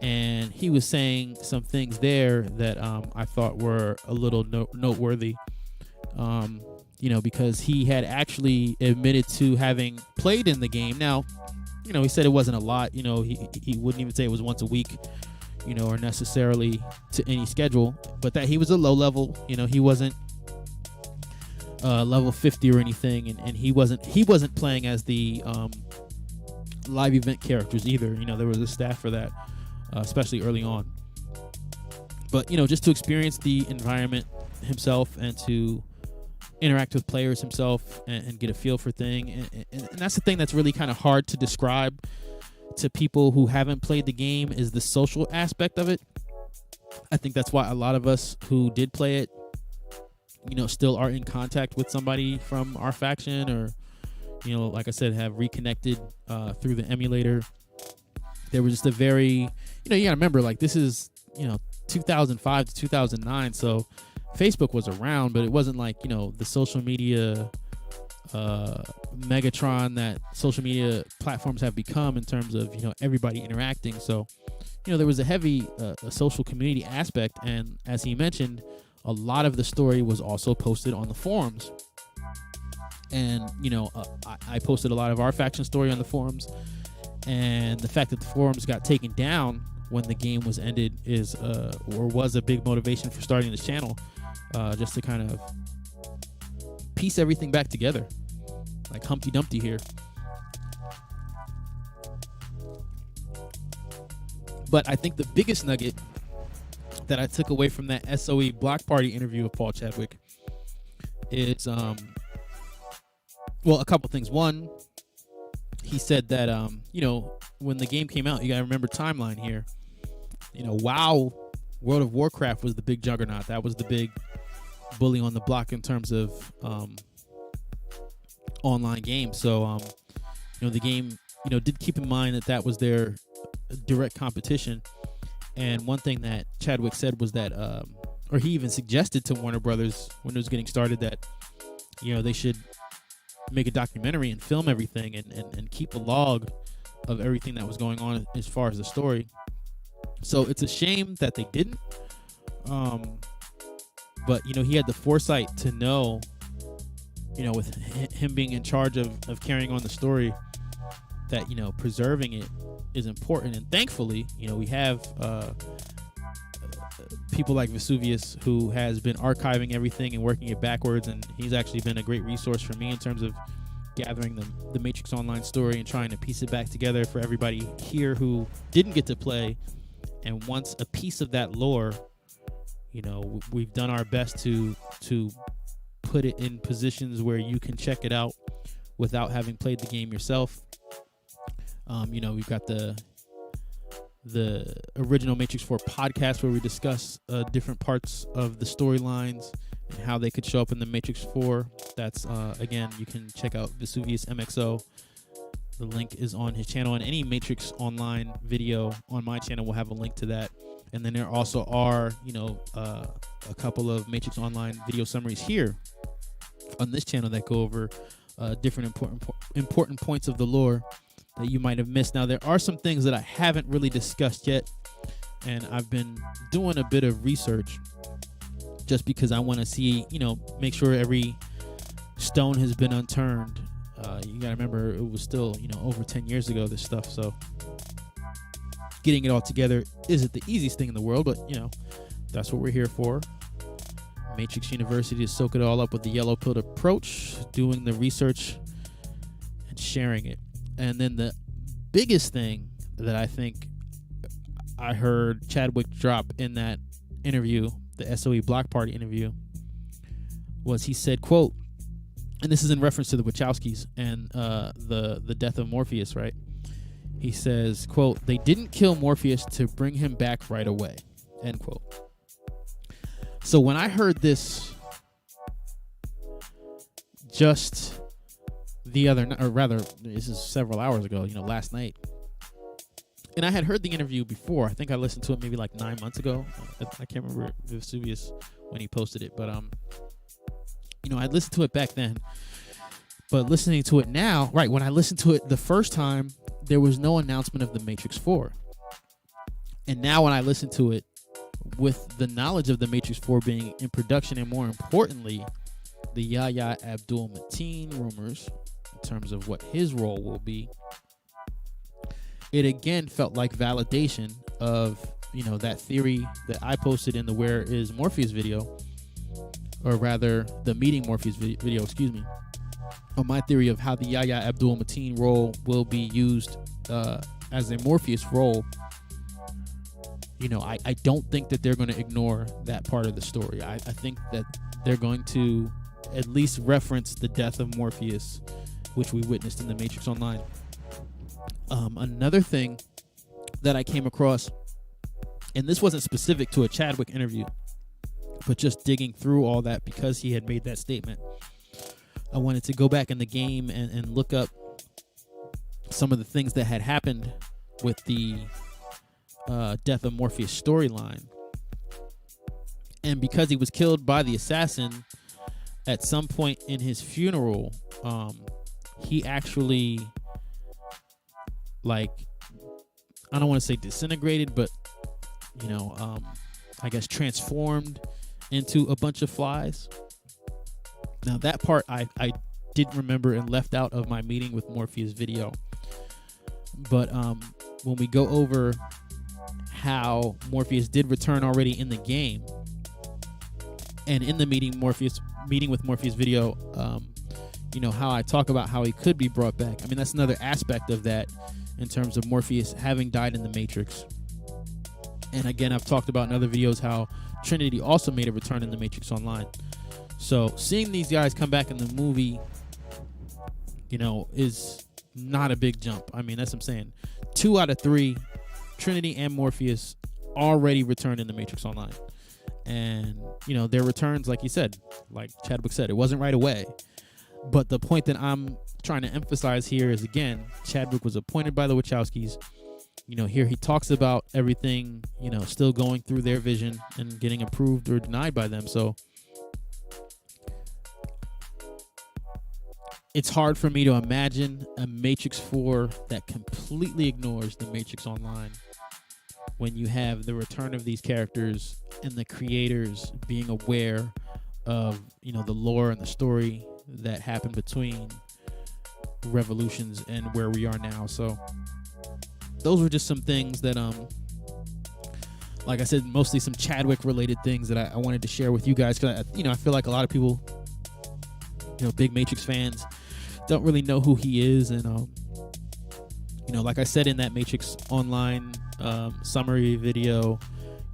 and he was saying some things there that I thought were a little noteworthy. You know, because he had actually admitted to having played in the game. Now, you know, he said it wasn't a lot. You know, he wouldn't even say it was once a week, you know, or necessarily to any schedule, but that he was a low level. You know, he wasn't level 50 or anything, and he wasn't playing as the live event characters either. There was a staff for that, especially early on. But just to experience the environment himself and to interact with players himself and get a feel for thing, and that's the thing that's really kind of hard to describe to people who haven't played the game, is the social aspect of it. I think that's why a lot of us who did play it, still are in contact with somebody from our faction, or like I said, have reconnected through the emulator. There was just a very, you gotta remember, like, this is 2005 to 2009, so Facebook was around, but it wasn't like the social media Megatron that social media platforms have become in terms of everybody interacting. So there was a heavy a social community aspect, and as he mentioned, a lot of the story was also posted on the forums. And I posted a lot of our faction story on the forums, and the fact that the forums got taken down when the game was ended is or was a big motivation for starting this channel, just to kind of piece everything back together, like Humpty Dumpty here. But I think the biggest nugget that I took away from that SOE Block Party interview with Paul Chadwick is, well, a couple things. One, he said that, when the game came out, you gotta remember timeline here. WoW, World of Warcraft was the big juggernaut. That was the big bully on the block in terms of online games. So, the game, did keep in mind that was their direct competition. And one thing that Chadwick said was that, or he even suggested to Warner Brothers when it was getting started, that, they should make a documentary and film everything and keep a log of everything that was going on as far as the story. So it's a shame that they didn't. But, he had the foresight to know, with him being in charge of carrying on the story, that, preserving it is important. And thankfully, we have people like Vesuvius, who has been archiving everything and working it backwards, and he's actually been a great resource for me in terms of gathering the Matrix Online story and trying to piece it back together for everybody here who didn't get to play and wants a piece of that lore. We've done our best to put it in positions where you can check it out without having played the game yourself. We've got the original Matrix 4 podcast where we discuss different parts of the storylines and how they could show up in the Matrix 4. That's again, you can check out Vesuvius Mxo. The link is on his channel, and any Matrix Online video on my channel will have a link to that. And then there also are, a couple of Matrix Online video summaries here on this channel that go over different important points of the lore that you might have missed. Now, there are some things that I haven't really discussed yet, and I've been doing a bit of research just because I want to see, make sure every stone has been unturned. You gotta remember, it was still, over 10 years ago, this stuff, so getting it all together isn't the easiest thing in the world, but, that's what we're here for. Matrix University, to soak it all up with the yellow pilled approach, doing the research and sharing it. And then the biggest thing that I think I heard Chadwick drop in that interview, the SOE Block Party interview, was he said, quote, and this is in reference to the Wachowskis and the death of Morpheus, right? He says, quote, "They didn't kill Morpheus to bring him back right away," end quote. So when I heard this just the other night, or rather, this is several hours ago, last night, and I had heard the interview before. I think I listened to it maybe like 9 months ago. I can't remember Vesuvius when he posted it, but I listened to it back then. But listening to it now, right, when I listened to it the first time, there was no announcement of the Matrix 4. And now when I listen to it with the knowledge of the Matrix 4 being in production, and more importantly, the Yahya Abdul-Mateen rumors in terms of what his role will be, it again felt like validation of, that theory that I posted in the Where is Morpheus video, or rather the Meeting Morpheus video, excuse me, on my theory of how the Yahya Abdul-Mateen role will be used as a Morpheus role, I don't think that they're going to ignore that part of the story. I think that they're going to at least reference the death of Morpheus, which we witnessed in The Matrix Online. Another thing that I came across, and this wasn't specific to a Chadwick interview, but just digging through all that because he had made that statement, I wanted to go back in the game and look up some of the things that had happened with the death of Morpheus storyline. And because he was killed by the assassin, at some point in his funeral, he actually, I don't want to say disintegrated, but I guess transformed into a bunch of flies. Now that part I didn't remember and left out of my Meeting with Morpheus video. But when we go over how Morpheus did return already in the game, and in the Meeting with Morpheus video, how I talk about how he could be brought back. I mean, that's another aspect of that in terms of Morpheus having died in the Matrix. And again, I've talked about in other videos how Trinity also made a return in the Matrix Online. So seeing these guys come back in the movie, is not a big jump. I mean, that's what I'm saying. 2 out of 3, Trinity and Morpheus already returned in the Matrix Online. And, their returns, like you said, like Chadwick said, it wasn't right away. But the point that I'm trying to emphasize here is, again, Chadwick was appointed by the Wachowskis. Here he talks about everything, still going through their vision and getting approved or denied by them. So it's hard for me to imagine a Matrix 4 that completely ignores the Matrix Online when you have the return of these characters and the creators being aware of, the lore and the story that happened between Revolutions and where we are now. So those were just some things that, like I said, mostly some Chadwick related things that I wanted to share with you guys. Cause I feel like a lot of people, big Matrix fans don't really know who he is. And, like I said in that Matrix Online summary video,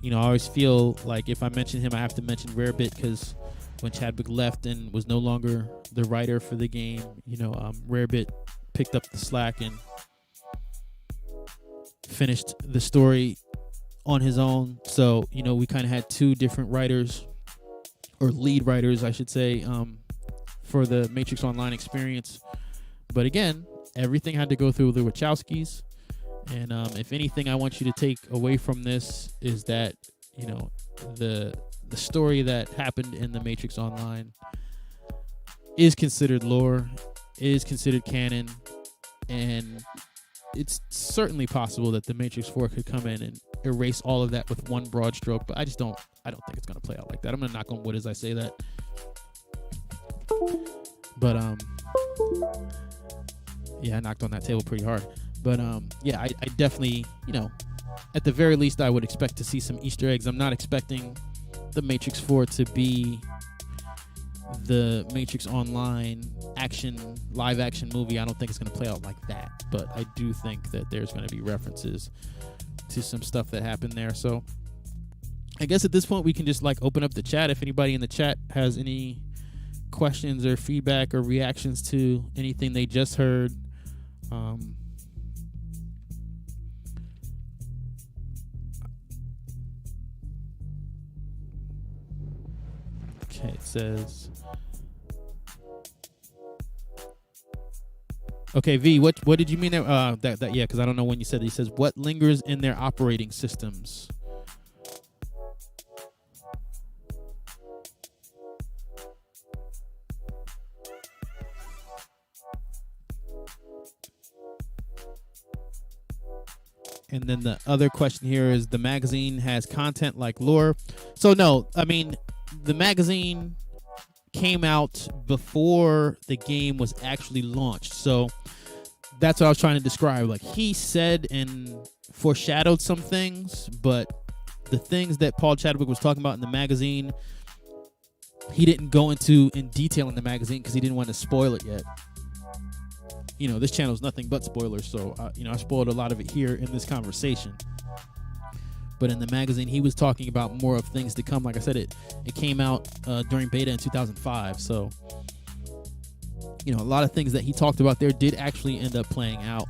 I always feel like if I mention him, I have to mention Rarebit, because when Chadwick left and was no longer the writer for the game, Rarebit picked up the slack and finished the story on his own. So, we kind of had 2 different writers, or lead writers, I should say, for the Matrix Online experience. But again, everything had to go through the Wachowskis. And if anything I want you to take away from this is that, the story that happened in the Matrix Online is considered lore, is considered canon, and it's certainly possible that the Matrix 4 could come in and erase all of that with one broad stroke, but I don't think it's going to play out like that. I'm going to knock on wood as I say that. But yeah, I knocked on that table pretty hard. But yeah, I definitely, at the very least, I would expect to see some Easter eggs. I'm not expecting the Matrix 4 to be the Matrix Online live action movie. I don't think it's going to play out like that, but I do think that there's going to be references to some stuff that happened there. So I guess at this point we can just open up the chat. If anybody in the chat has any questions or feedback or reactions to anything they just heard, okay, it says, okay, V, what did you mean there? That yeah, because I don't know when you said it. He says, what lingers in their operating systems? And then the other question here is, the magazine has content like lore. So no, I mean, the magazine came out before the game was actually launched. So that's what I was trying to describe. He said and foreshadowed some things, but the things that Paul Chadwick was talking about in the magazine, he didn't go into in detail in the magazine because he didn't want to spoil it yet. You know, this channel is nothing but spoilers, so I spoiled a lot of it here in this conversation. But in the magazine, he was talking about more of things to come. Like I said, it came out during beta in 2005, so a lot of things that he talked about there did actually end up playing out,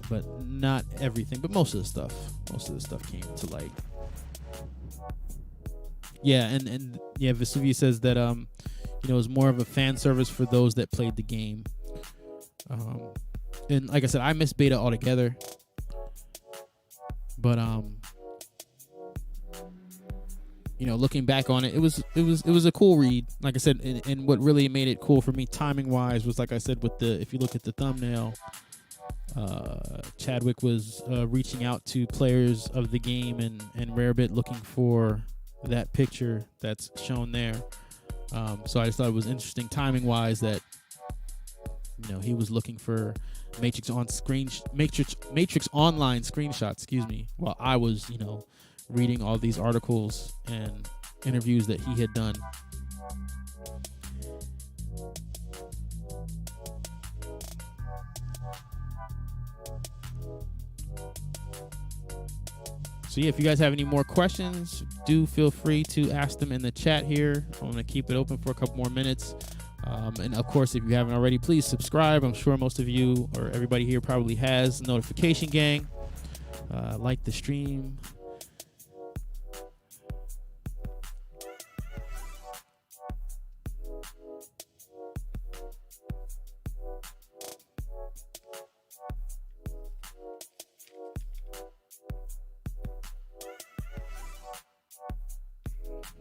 but not everything. But most of the stuff came to light. Yeah, and Vesuvius says that it was more of a fan service for those that played the game. And like I said, I missed beta altogether. But looking back on it, it was a cool read. Like I said, and what really made it cool for me timing wise was, like I said, if you look at the thumbnail, Chadwick was reaching out to players of the game and Rarebit looking for that picture that's shown there. So I just thought it was interesting timing wise that he was looking for Matrix Online screenshots, while I was, reading all these articles and interviews that he had done. So yeah, if you guys have any more questions, do feel free to ask them in the chat here. I'm going to keep it open for a couple more minutes. And of course, if you haven't already, please subscribe. I'm sure most of you or everybody here probably has notification gang. Like the stream.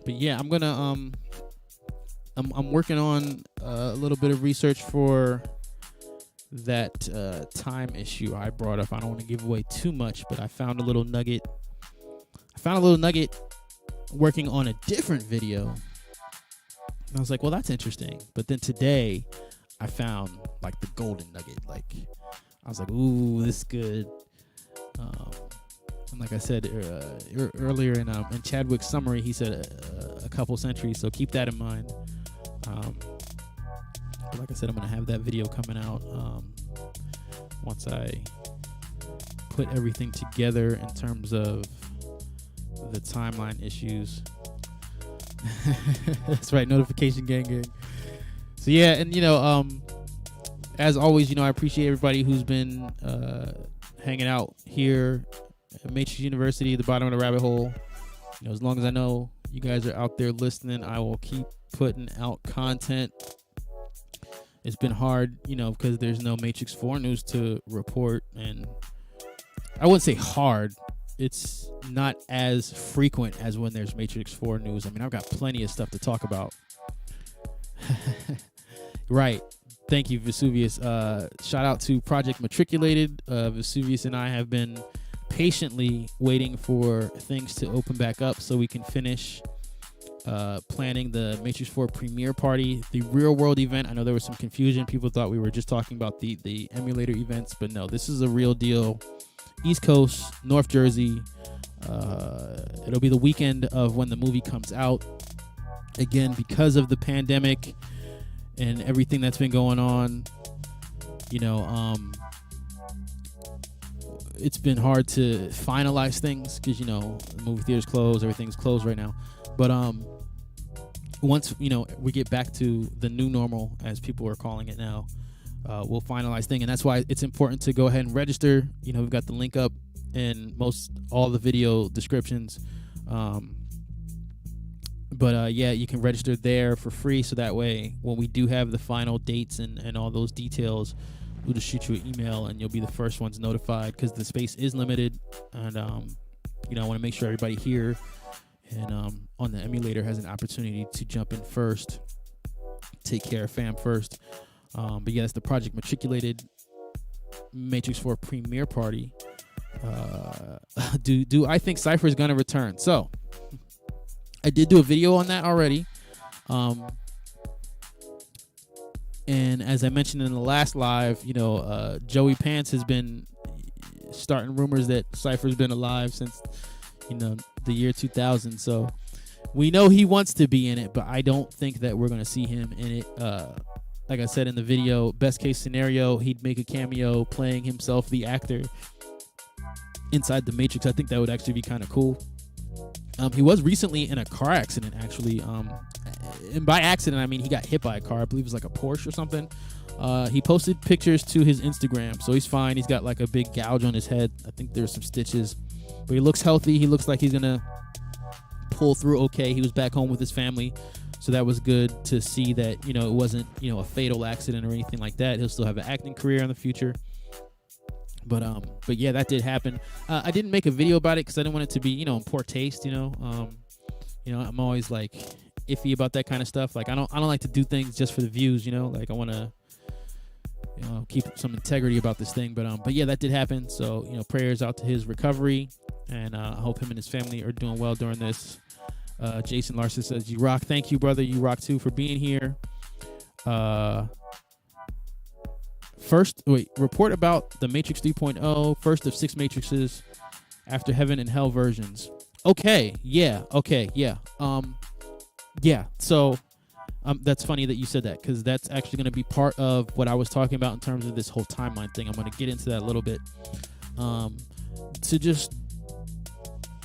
But yeah, I'm gonna I'm working on a little bit of research for that time issue I brought up. I don't want to give away too much, but I found a little nugget. Working on a different video. And I was like, well, that's interesting. But then today I found like the golden nugget. Like I was like, ooh, this is good. And like I said earlier in Chadwick's summary, he said a couple centuries, so keep that in mind. But like I said, I'm going to have that video coming out once I put everything together in terms of the timeline issues. That's right, notification gang. So yeah, and as always, I appreciate everybody who's been hanging out here at Matrix University, the bottom of the rabbit hole. As long as I know you guys are out there listening, I will keep putting out content. It's been hard, because there's no Matrix 4 news to report, and I wouldn't say hard. It's not as frequent as when there's Matrix 4 news. I mean, I've got plenty of stuff to talk about. Right. Thank you, Vesuvius. Shout out to Project Matriculated. Vesuvius and I have been patiently waiting for things to open back up so we can finish planning the Matrix 4 premiere party, the real world event. I know there was some confusion. People thought we were just talking about the emulator events, but no, this is a real deal. East Coast, North Jersey. It'll be the weekend of when the movie comes out. Again, because of the pandemic and everything that's been going on, it's been hard to finalize things because, the movie theaters closed, everything's closed right now. But once, we get back to the new normal, as people are calling it now, we'll finalize things. And that's why it's important to go ahead and register. We've got the link up in all the video descriptions. But yeah, you can register there for free. So that way, when we do have the final dates and all those details, we'll just shoot you an email and you'll be the first ones notified, because the space is limited. And, I want to make sure everybody here and on the emulator has an opportunity to jump in first, take care of fam first. But yeah, it's the Project Matriculated Matrix 4 premiere party. Do I think Cypher is going to return? So I did do a video on that already. And as I mentioned in the last live, Joey Pants has been starting rumors that Cypher's been alive since, the year 2000. So we know he wants to be in it, but I don't think that we're gonna see him in it. Like I said in the video, best case scenario, he'd make a cameo playing himself, the actor, inside the Matrix. I think that would actually be kind of cool. He was recently in a car accident, actually. And by accident, I mean he got hit by a car. I believe it was like a Porsche or something. He posted pictures to his Instagram, so he's fine. He's got like a big gouge on his head. I think there's some stitches, but he looks healthy. He looks like he's gonna pull through okay. He was back home with his family, so that was good to see that, you know, it wasn't, you know, a fatal accident or anything like that. He'll still have an acting career in the future. But yeah, that did happen. I didn't make a video about it because I didn't want it to be, you know, in poor taste. You know, I'm always like iffy about that kind of stuff. Like I don't like to do things just for the views. You know, like I want to, you know, keep some integrity about this thing. But yeah, that did happen. So, you know, prayers out to his recovery, and I hope him and his family are doing well during this. Jason Larson says, "You rock." Thank you, brother. You rock too for being here. Report about the Matrix 3.0, first of 6 Matrixes after Heaven and Hell versions. Okay, yeah. So that's funny that you said that, because that's actually going to be part of what I was talking about in terms of this whole timeline thing. I'm going to get into that a little bit. To just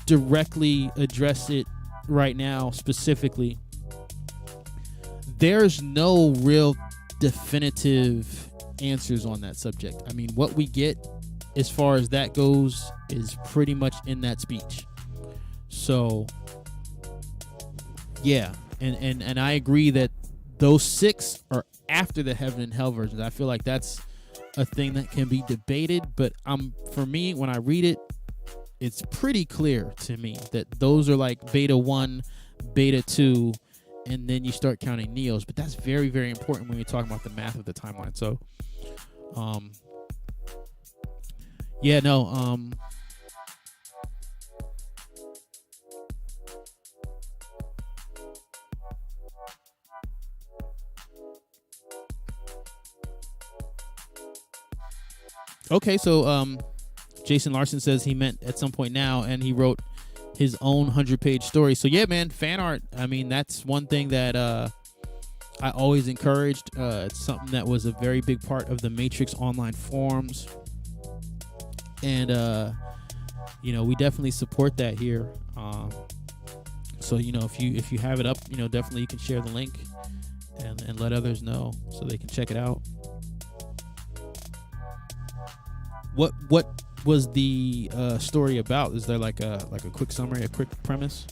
directly address it right now specifically, there's no real definitive answers on that subject. I mean, what we get as far as that goes is pretty much in that speech. So yeah, and I agree that those 6 are after the Heaven and Hell versions. I feel like that's a thing that can be debated, but for me, when I read it, it's pretty clear to me that those are like Beta 1, Beta 2, and then you start counting Neos. But that's very, very important when you're talking about the math of the timeline. So, yeah, no, okay, so, Jason Larson says he meant at some point now, and he wrote his own 100-page story. So yeah, man, fan art. I mean, that's one thing that I always encouraged. It's something that was a very big part of the Matrix online forums, and you know, we definitely support that here. So you know, if you have it up, you know, definitely you can share the link and let others know so they can check it out. What was the story about? Is there like a quick summary, a quick premise?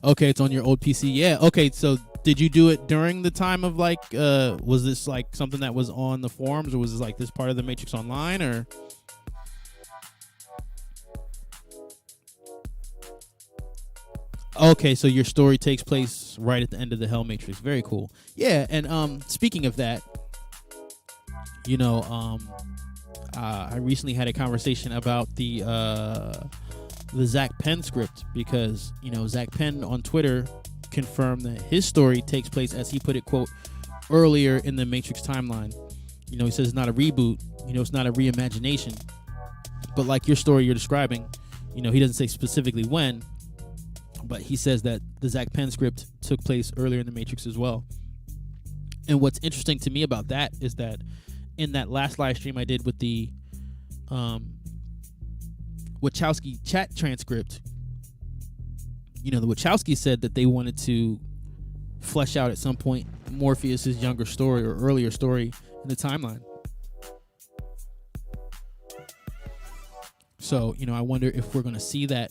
Okay, it's on your old PC. Yeah. Okay, so did you do it during the time of like was this like something that was on the forums, or was this like this part of the Matrix Online, or? Okay, so your story takes place right at the end of the Hell Matrix. Very cool. Yeah, and speaking of that, you know, I recently had a conversation about the Zach Penn script, because, you know, Zach Penn on Twitter confirmed that his story takes place, as he put it, quote, earlier in the Matrix timeline. You know, he says it's not a reboot, you know, it's not a reimagination, but like your story you're describing, you know, he doesn't say specifically when, but he says that the Zach Penn script took place earlier in the Matrix as well. And what's interesting to me about that is that in that last live stream I did with the Wachowski chat transcript, you know, the Wachowski said that they wanted to flesh out at some point Morpheus's younger story or earlier story in the timeline. So, you know, I wonder if we're going to see that,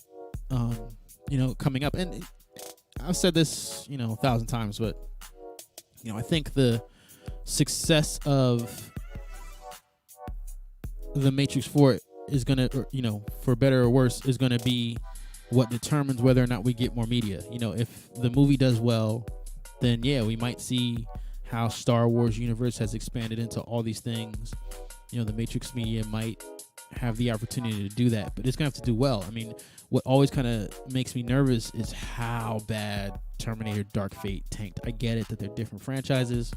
you know, coming up. And I've said this, you know, 1,000 times, but, you know, I think the success of the Matrix 4 is going to, you know, for better or worse, is going to be what determines whether or not we get more media. You know, if the movie does well, then yeah, we might see how Star Wars universe has expanded into all these things. The Matrix media might have the opportunity to do that, but it's going to have to do well. I mean, what always kind of makes me nervous is how bad Terminator Dark Fate tanked. I get it that they're different franchises,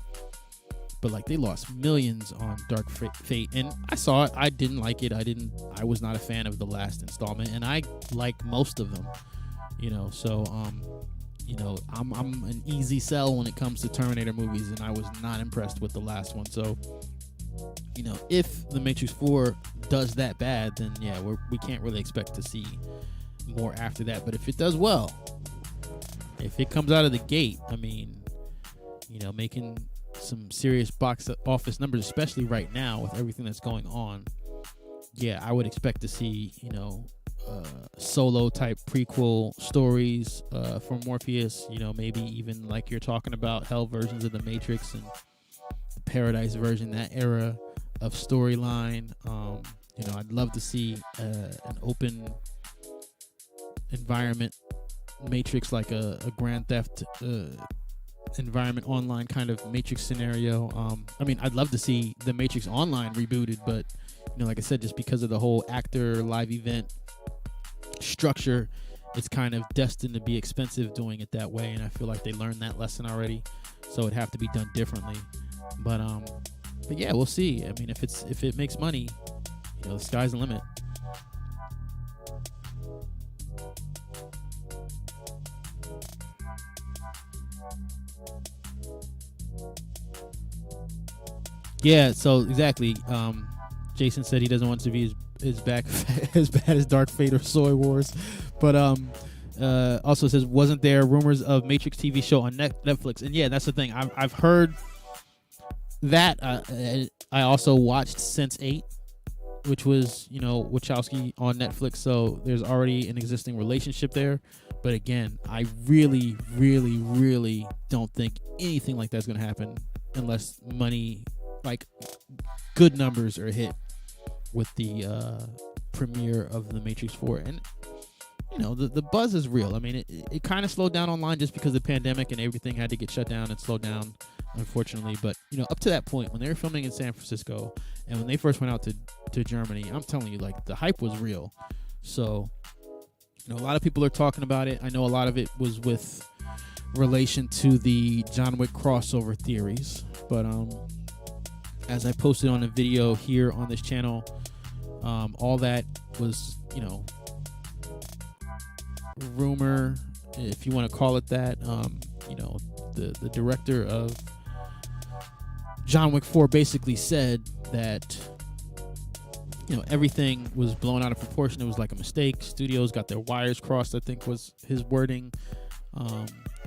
but like they lost millions on Dark Fate, and I saw it. I didn't like it. I was not a fan of the last installment, and I like most of them. So I'm an easy sell when it comes to Terminator movies, and I was not impressed with the last one. So if the Matrix 4 does that bad, then yeah, we can't really expect to see more after that. But if it does well, if it comes out of the gate, I mean, making some serious box office numbers, especially right now with everything that's going on, yeah, I would expect to see, solo type prequel stories for Morpheus, maybe even like you're talking about hell versions of the Matrix and the Paradise version, that era of storyline. I'd love to see an open environment Matrix, like a Grand Theft environment online kind of Matrix scenario. I'd love to see the Matrix Online rebooted, but like I said, just because of the whole actor live event structure, it's kind of destined to be expensive doing it that way, and I feel like they learned that lesson already, so it'd have to be done differently. But yeah, we'll see. I mean, if it makes money, the sky's the limit. Yeah, so exactly. Jason said he doesn't want to be as bad as Dark Fate or Soy Wars, but also says, wasn't there rumors of Matrix TV show on Netflix? And yeah, that's the thing. I've heard that. I also watched Sense8, which was Wachowski on Netflix, so there's already an existing relationship there. But again, I really, really, really don't think anything like that's going to happen unless money, like good numbers, are hit with the premiere of the Matrix 4. And the buzz is real. I mean, it kind of slowed down online just because of the pandemic and everything had to get shut down and slowed down, unfortunately. But up to that point, when they were filming in San Francisco and when they first went out to Germany, I'm telling you, like, the hype was real. So a lot of people are talking about it. I know a lot of it was with relation to the John Wick crossover theories, but as I posted on a video here on this channel, all that was, rumor, if you want to call it that. The director of John Wick 4 basically said that, everything was blown out of proportion. It was like a mistake. Studios got their wires crossed, I think was his wording.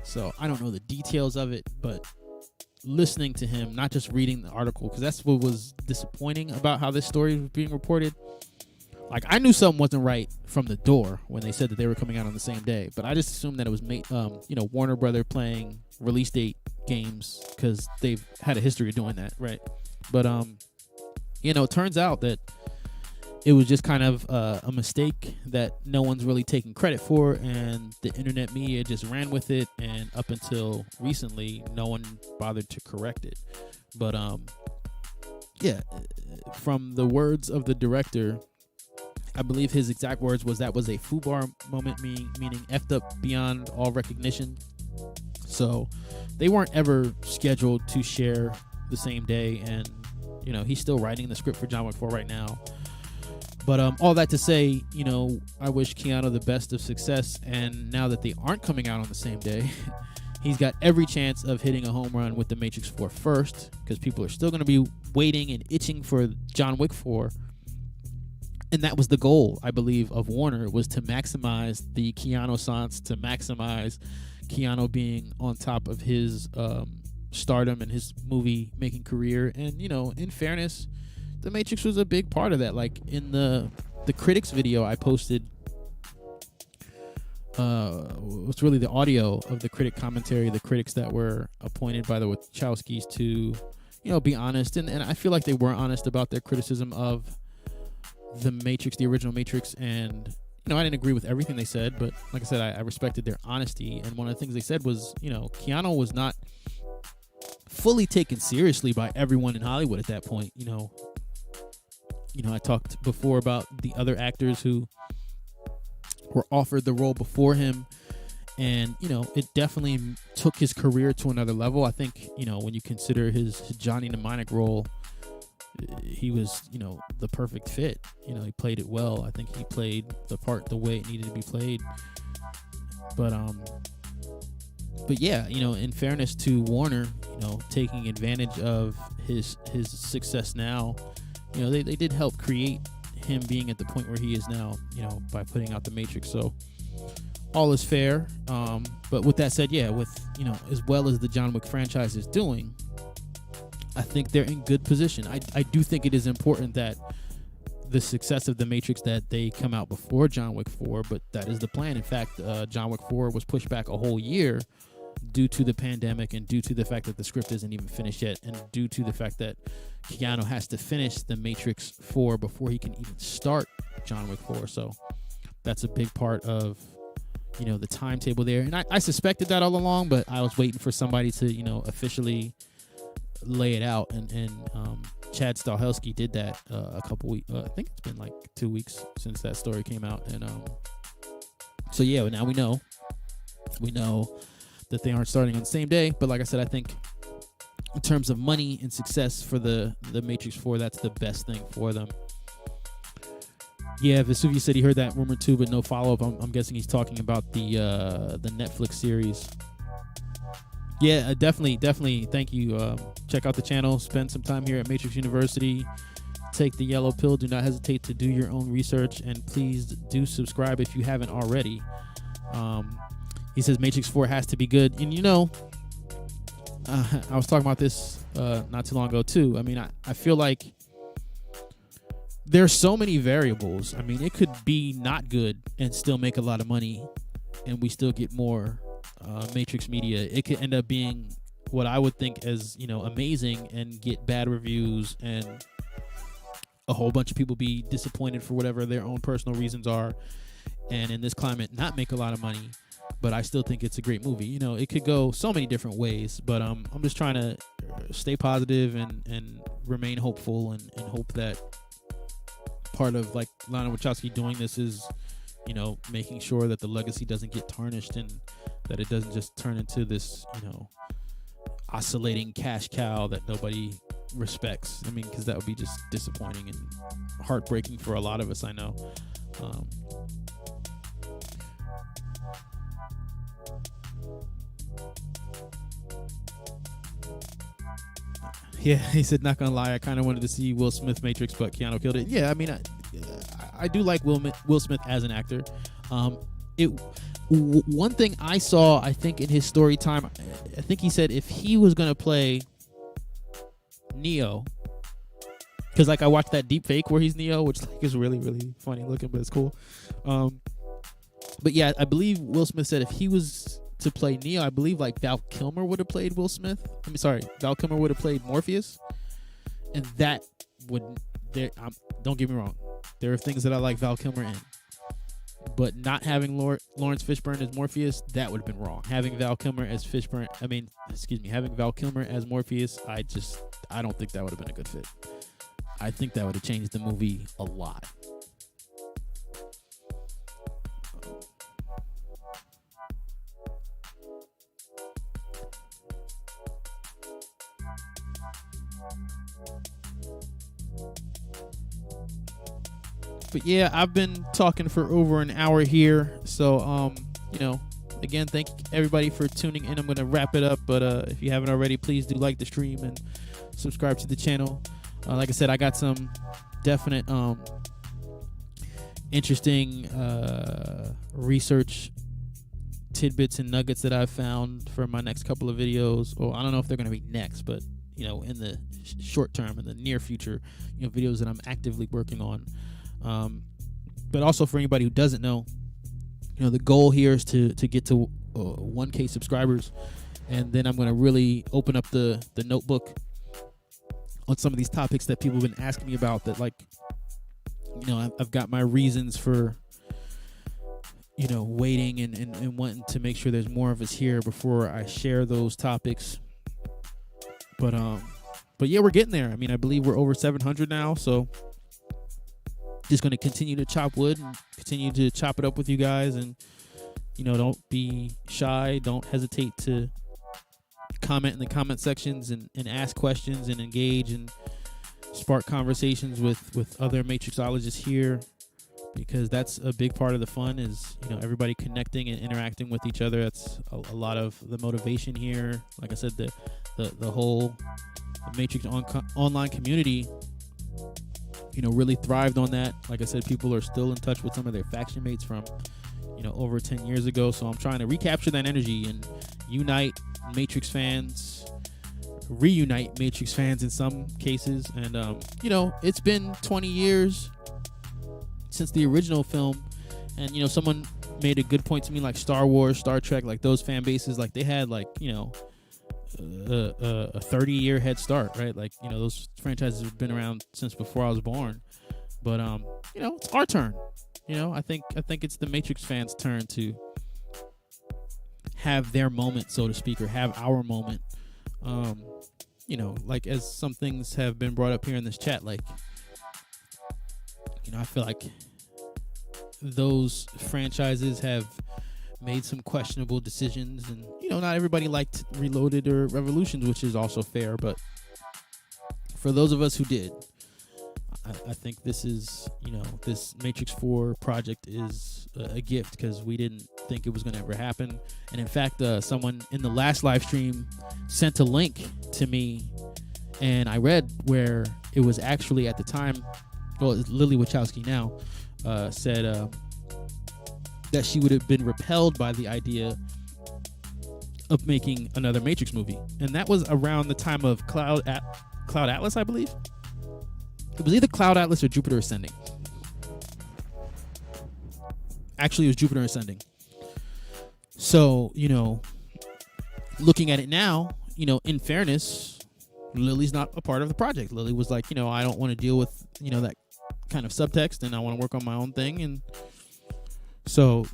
So I don't know the details of it, but listening to him, not just reading the article, because that's what was disappointing about how this story was being reported. Like, I knew something wasn't right from the door when they said that they were coming out on the same day, but I just assumed that it was Warner Brother playing release date games because they've had a history of doing that, right? But it turns out that it was just kind of a mistake that no one's really taking credit for, and the internet media just ran with it, and up until recently, no one bothered to correct it. But yeah, from the words of the director, I believe his exact words was that was a FUBAR moment, meaning effed up beyond all recognition. So they weren't ever scheduled to share the same day, and he's still writing the script for John Wick 4 right now. But all that to say, I wish Keanu the best of success, and now that they aren't coming out on the same day, he's got every chance of hitting a home run with the Matrix 4 first, because people are still going to be waiting and itching for John Wick 4. And that was the goal, I believe, of Warner, was to maximize the Keanu-sance, to maximize Keanu being on top of his stardom and his movie-making career. And, in fairness, The Matrix was a big part of that. Like, in the critics video I posted, what's really the audio of the critic commentary, the critics that were appointed by the Wachowskis to, be honest. And I feel like they were honest about their criticism of the Matrix, the original Matrix, and I didn't agree with everything they said, but like I said, I respected their honesty. And one of the things they said was, Keanu was not fully taken seriously by everyone in Hollywood at that point. I talked before about the other actors who were offered the role before him, and it definitely took his career to another level. I think when you consider his Johnny Mnemonic role, he was the perfect fit. He played it well. I think he played the part the way it needed to be played. But yeah, in fairness to Warner, taking advantage of his success now, they did help create him being at the point where he is now, by putting out The Matrix. So all is fair. But with that said, yeah, with as well as the John Wick franchise is doing, I think they're in good position. I do think it is important that the success of The Matrix, that they come out before John Wick 4, but that is the plan. In fact, John Wick 4 was pushed back a whole year due to the pandemic, and due to the fact that the script isn't even finished yet, and due to the fact that Keanu has to finish The Matrix 4 before he can even start John Wick 4. So that's a big part of the timetable there. And I suspected that all along, but I was waiting for somebody to officially lay it out, and Chad Stahelski did that a couple weeks. I think it's been like 2 weeks since that story came out, and so yeah, now we know that they aren't starting on the same day. But like I said, I think in terms of money and success for the Matrix 4, that's the best thing for them. Yeah, Vesuvius said he heard that rumor too, but no follow-up. I'm guessing he's talking about the Netflix series. Yeah, definitely. Thank you. Check out the channel. Spend some time here at Matrix University. Take the yellow pill. Do not hesitate to do your own research, and please do subscribe if you haven't already. He says Matrix 4 has to be good, and I was talking about this not too long ago too. I mean, I feel like there's so many variables. I mean, it could be not good and still make a lot of money, and we still get more Matrix media. It could end up being what I would think as amazing and get bad reviews, and a whole bunch of people be disappointed for whatever their own personal reasons are, and in this climate not make a lot of money. But I still think it's a great movie. It could go so many different ways, but I'm just trying to stay positive and remain hopeful, and hope that part of like Lana Wachowski doing this is making sure that the legacy doesn't get tarnished, and that it doesn't just turn into this oscillating cash cow that nobody respects. I mean, because that would be just disappointing and heartbreaking for a lot of us, I know. Yeah, he said, not gonna lie, I kind of wanted to see Will Smith Matrix, but Keanu killed it. Yeah, I mean, I do like Will Smith as an actor. One thing I saw, I think in his story time, I think he said if he was gonna play Neo, because like I watched that deep fake where he's Neo, which like is really, really funny looking, but it's cool. But yeah, I believe Will Smith said if he was to play Neo, I believe like Val Kilmer would have played Will Smith. Val Kilmer would have played Morpheus, and that would don't get me wrong, there are things that I like Val Kilmer in, but not having Lawrence Fishburne as Morpheus, that would have been wrong. Having Val Kilmer as having Val Kilmer as Morpheus, I don't think that would have been a good fit. I think that would have changed the movie a lot. But yeah, I've been talking for over an hour here, so again, thank everybody for tuning in. I'm gonna wrap it up, but if you haven't already, please do like the stream and subscribe to the channel. Like I said, I got some definite interesting research tidbits and nuggets that I've found for my next couple of videos. Well, I don't know if they're gonna be next, but in the short term, in the near future, videos that I'm actively working on. But also for anybody who doesn't know, the goal here is to get to 1K subscribers, and then I'm going to really open up the notebook on some of these topics that people have been asking me about, that I've got my reasons for waiting and wanting to make sure there's more of us here before I share those topics. But yeah, we're getting there. I mean, I believe we're over 700 now, so just going to continue to chop wood and continue to chop it up with you guys. And, don't be shy. Don't hesitate to comment in the comment sections and ask questions and engage and spark conversations with other Matrixologists here, because that's a big part of the fun is, everybody connecting and interacting with each other. That's a lot of the motivation here. Like I said, the whole Matrix online community, really thrived on that. Like I said, people are still in touch with some of their faction mates from, over 10 years ago. So I'm trying to recapture that energy and unite Matrix fans, reunite Matrix fans in some cases. And, it's been 20 years since the original film. And, someone made a good point to me, like Star Wars, Star Trek, like those fan bases, like they had like, a 30-year head start, right? Like, those franchises have been around since before I was born. But, it's our turn. I think it's the Matrix fans' turn to have their moment, so to speak, or have our moment. Like as some things have been brought up here in this chat, like, I feel like those franchises have made some questionable decisions, and not everybody liked Reloaded or Revolutions, which is also fair, but for those of us who did, I think this is, this Matrix 4 project is a gift, because we didn't think it was going to ever happen. And in fact, someone in the last live stream sent a link to me, and I read where it was actually at the time, well, it's Lily Wachowski now, said that she would have been repelled by the idea of making another Matrix movie. And that was around the time of Cloud Atlas, I believe. It was either Cloud Atlas or Jupiter Ascending. Actually, it was Jupiter Ascending. So, looking at it now, in fairness, Lily's not a part of the project. Lily was like, I don't want to deal with, that kind of subtext, and I want to work on my own thing. And so,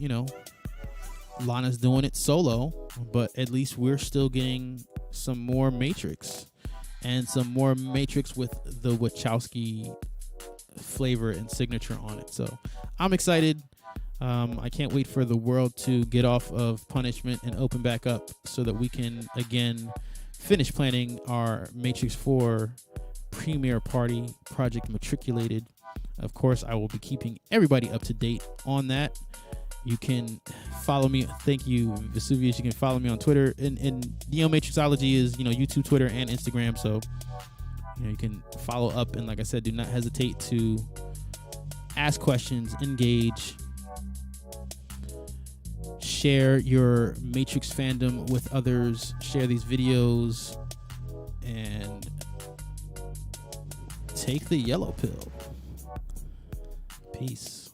Lana's doing it solo, but at least we're still getting some more Matrix. And some more Matrix with the Wachowski flavor and signature on it. So I'm excited. I can't wait for the world to get off of punishment and open back up so that we can, again, finish planning our Matrix 4 premiere party, Project Matriculated. Of course, I will be keeping everybody up to date on that. You can follow me. Thank you, Vesuvius. You can follow me on Twitter. And NeoMatrixology is, YouTube, Twitter, and Instagram. So, you can follow up. And like I said, do not hesitate to ask questions, engage, share your Matrix fandom with others, share these videos, and take the yellow pill. Peace.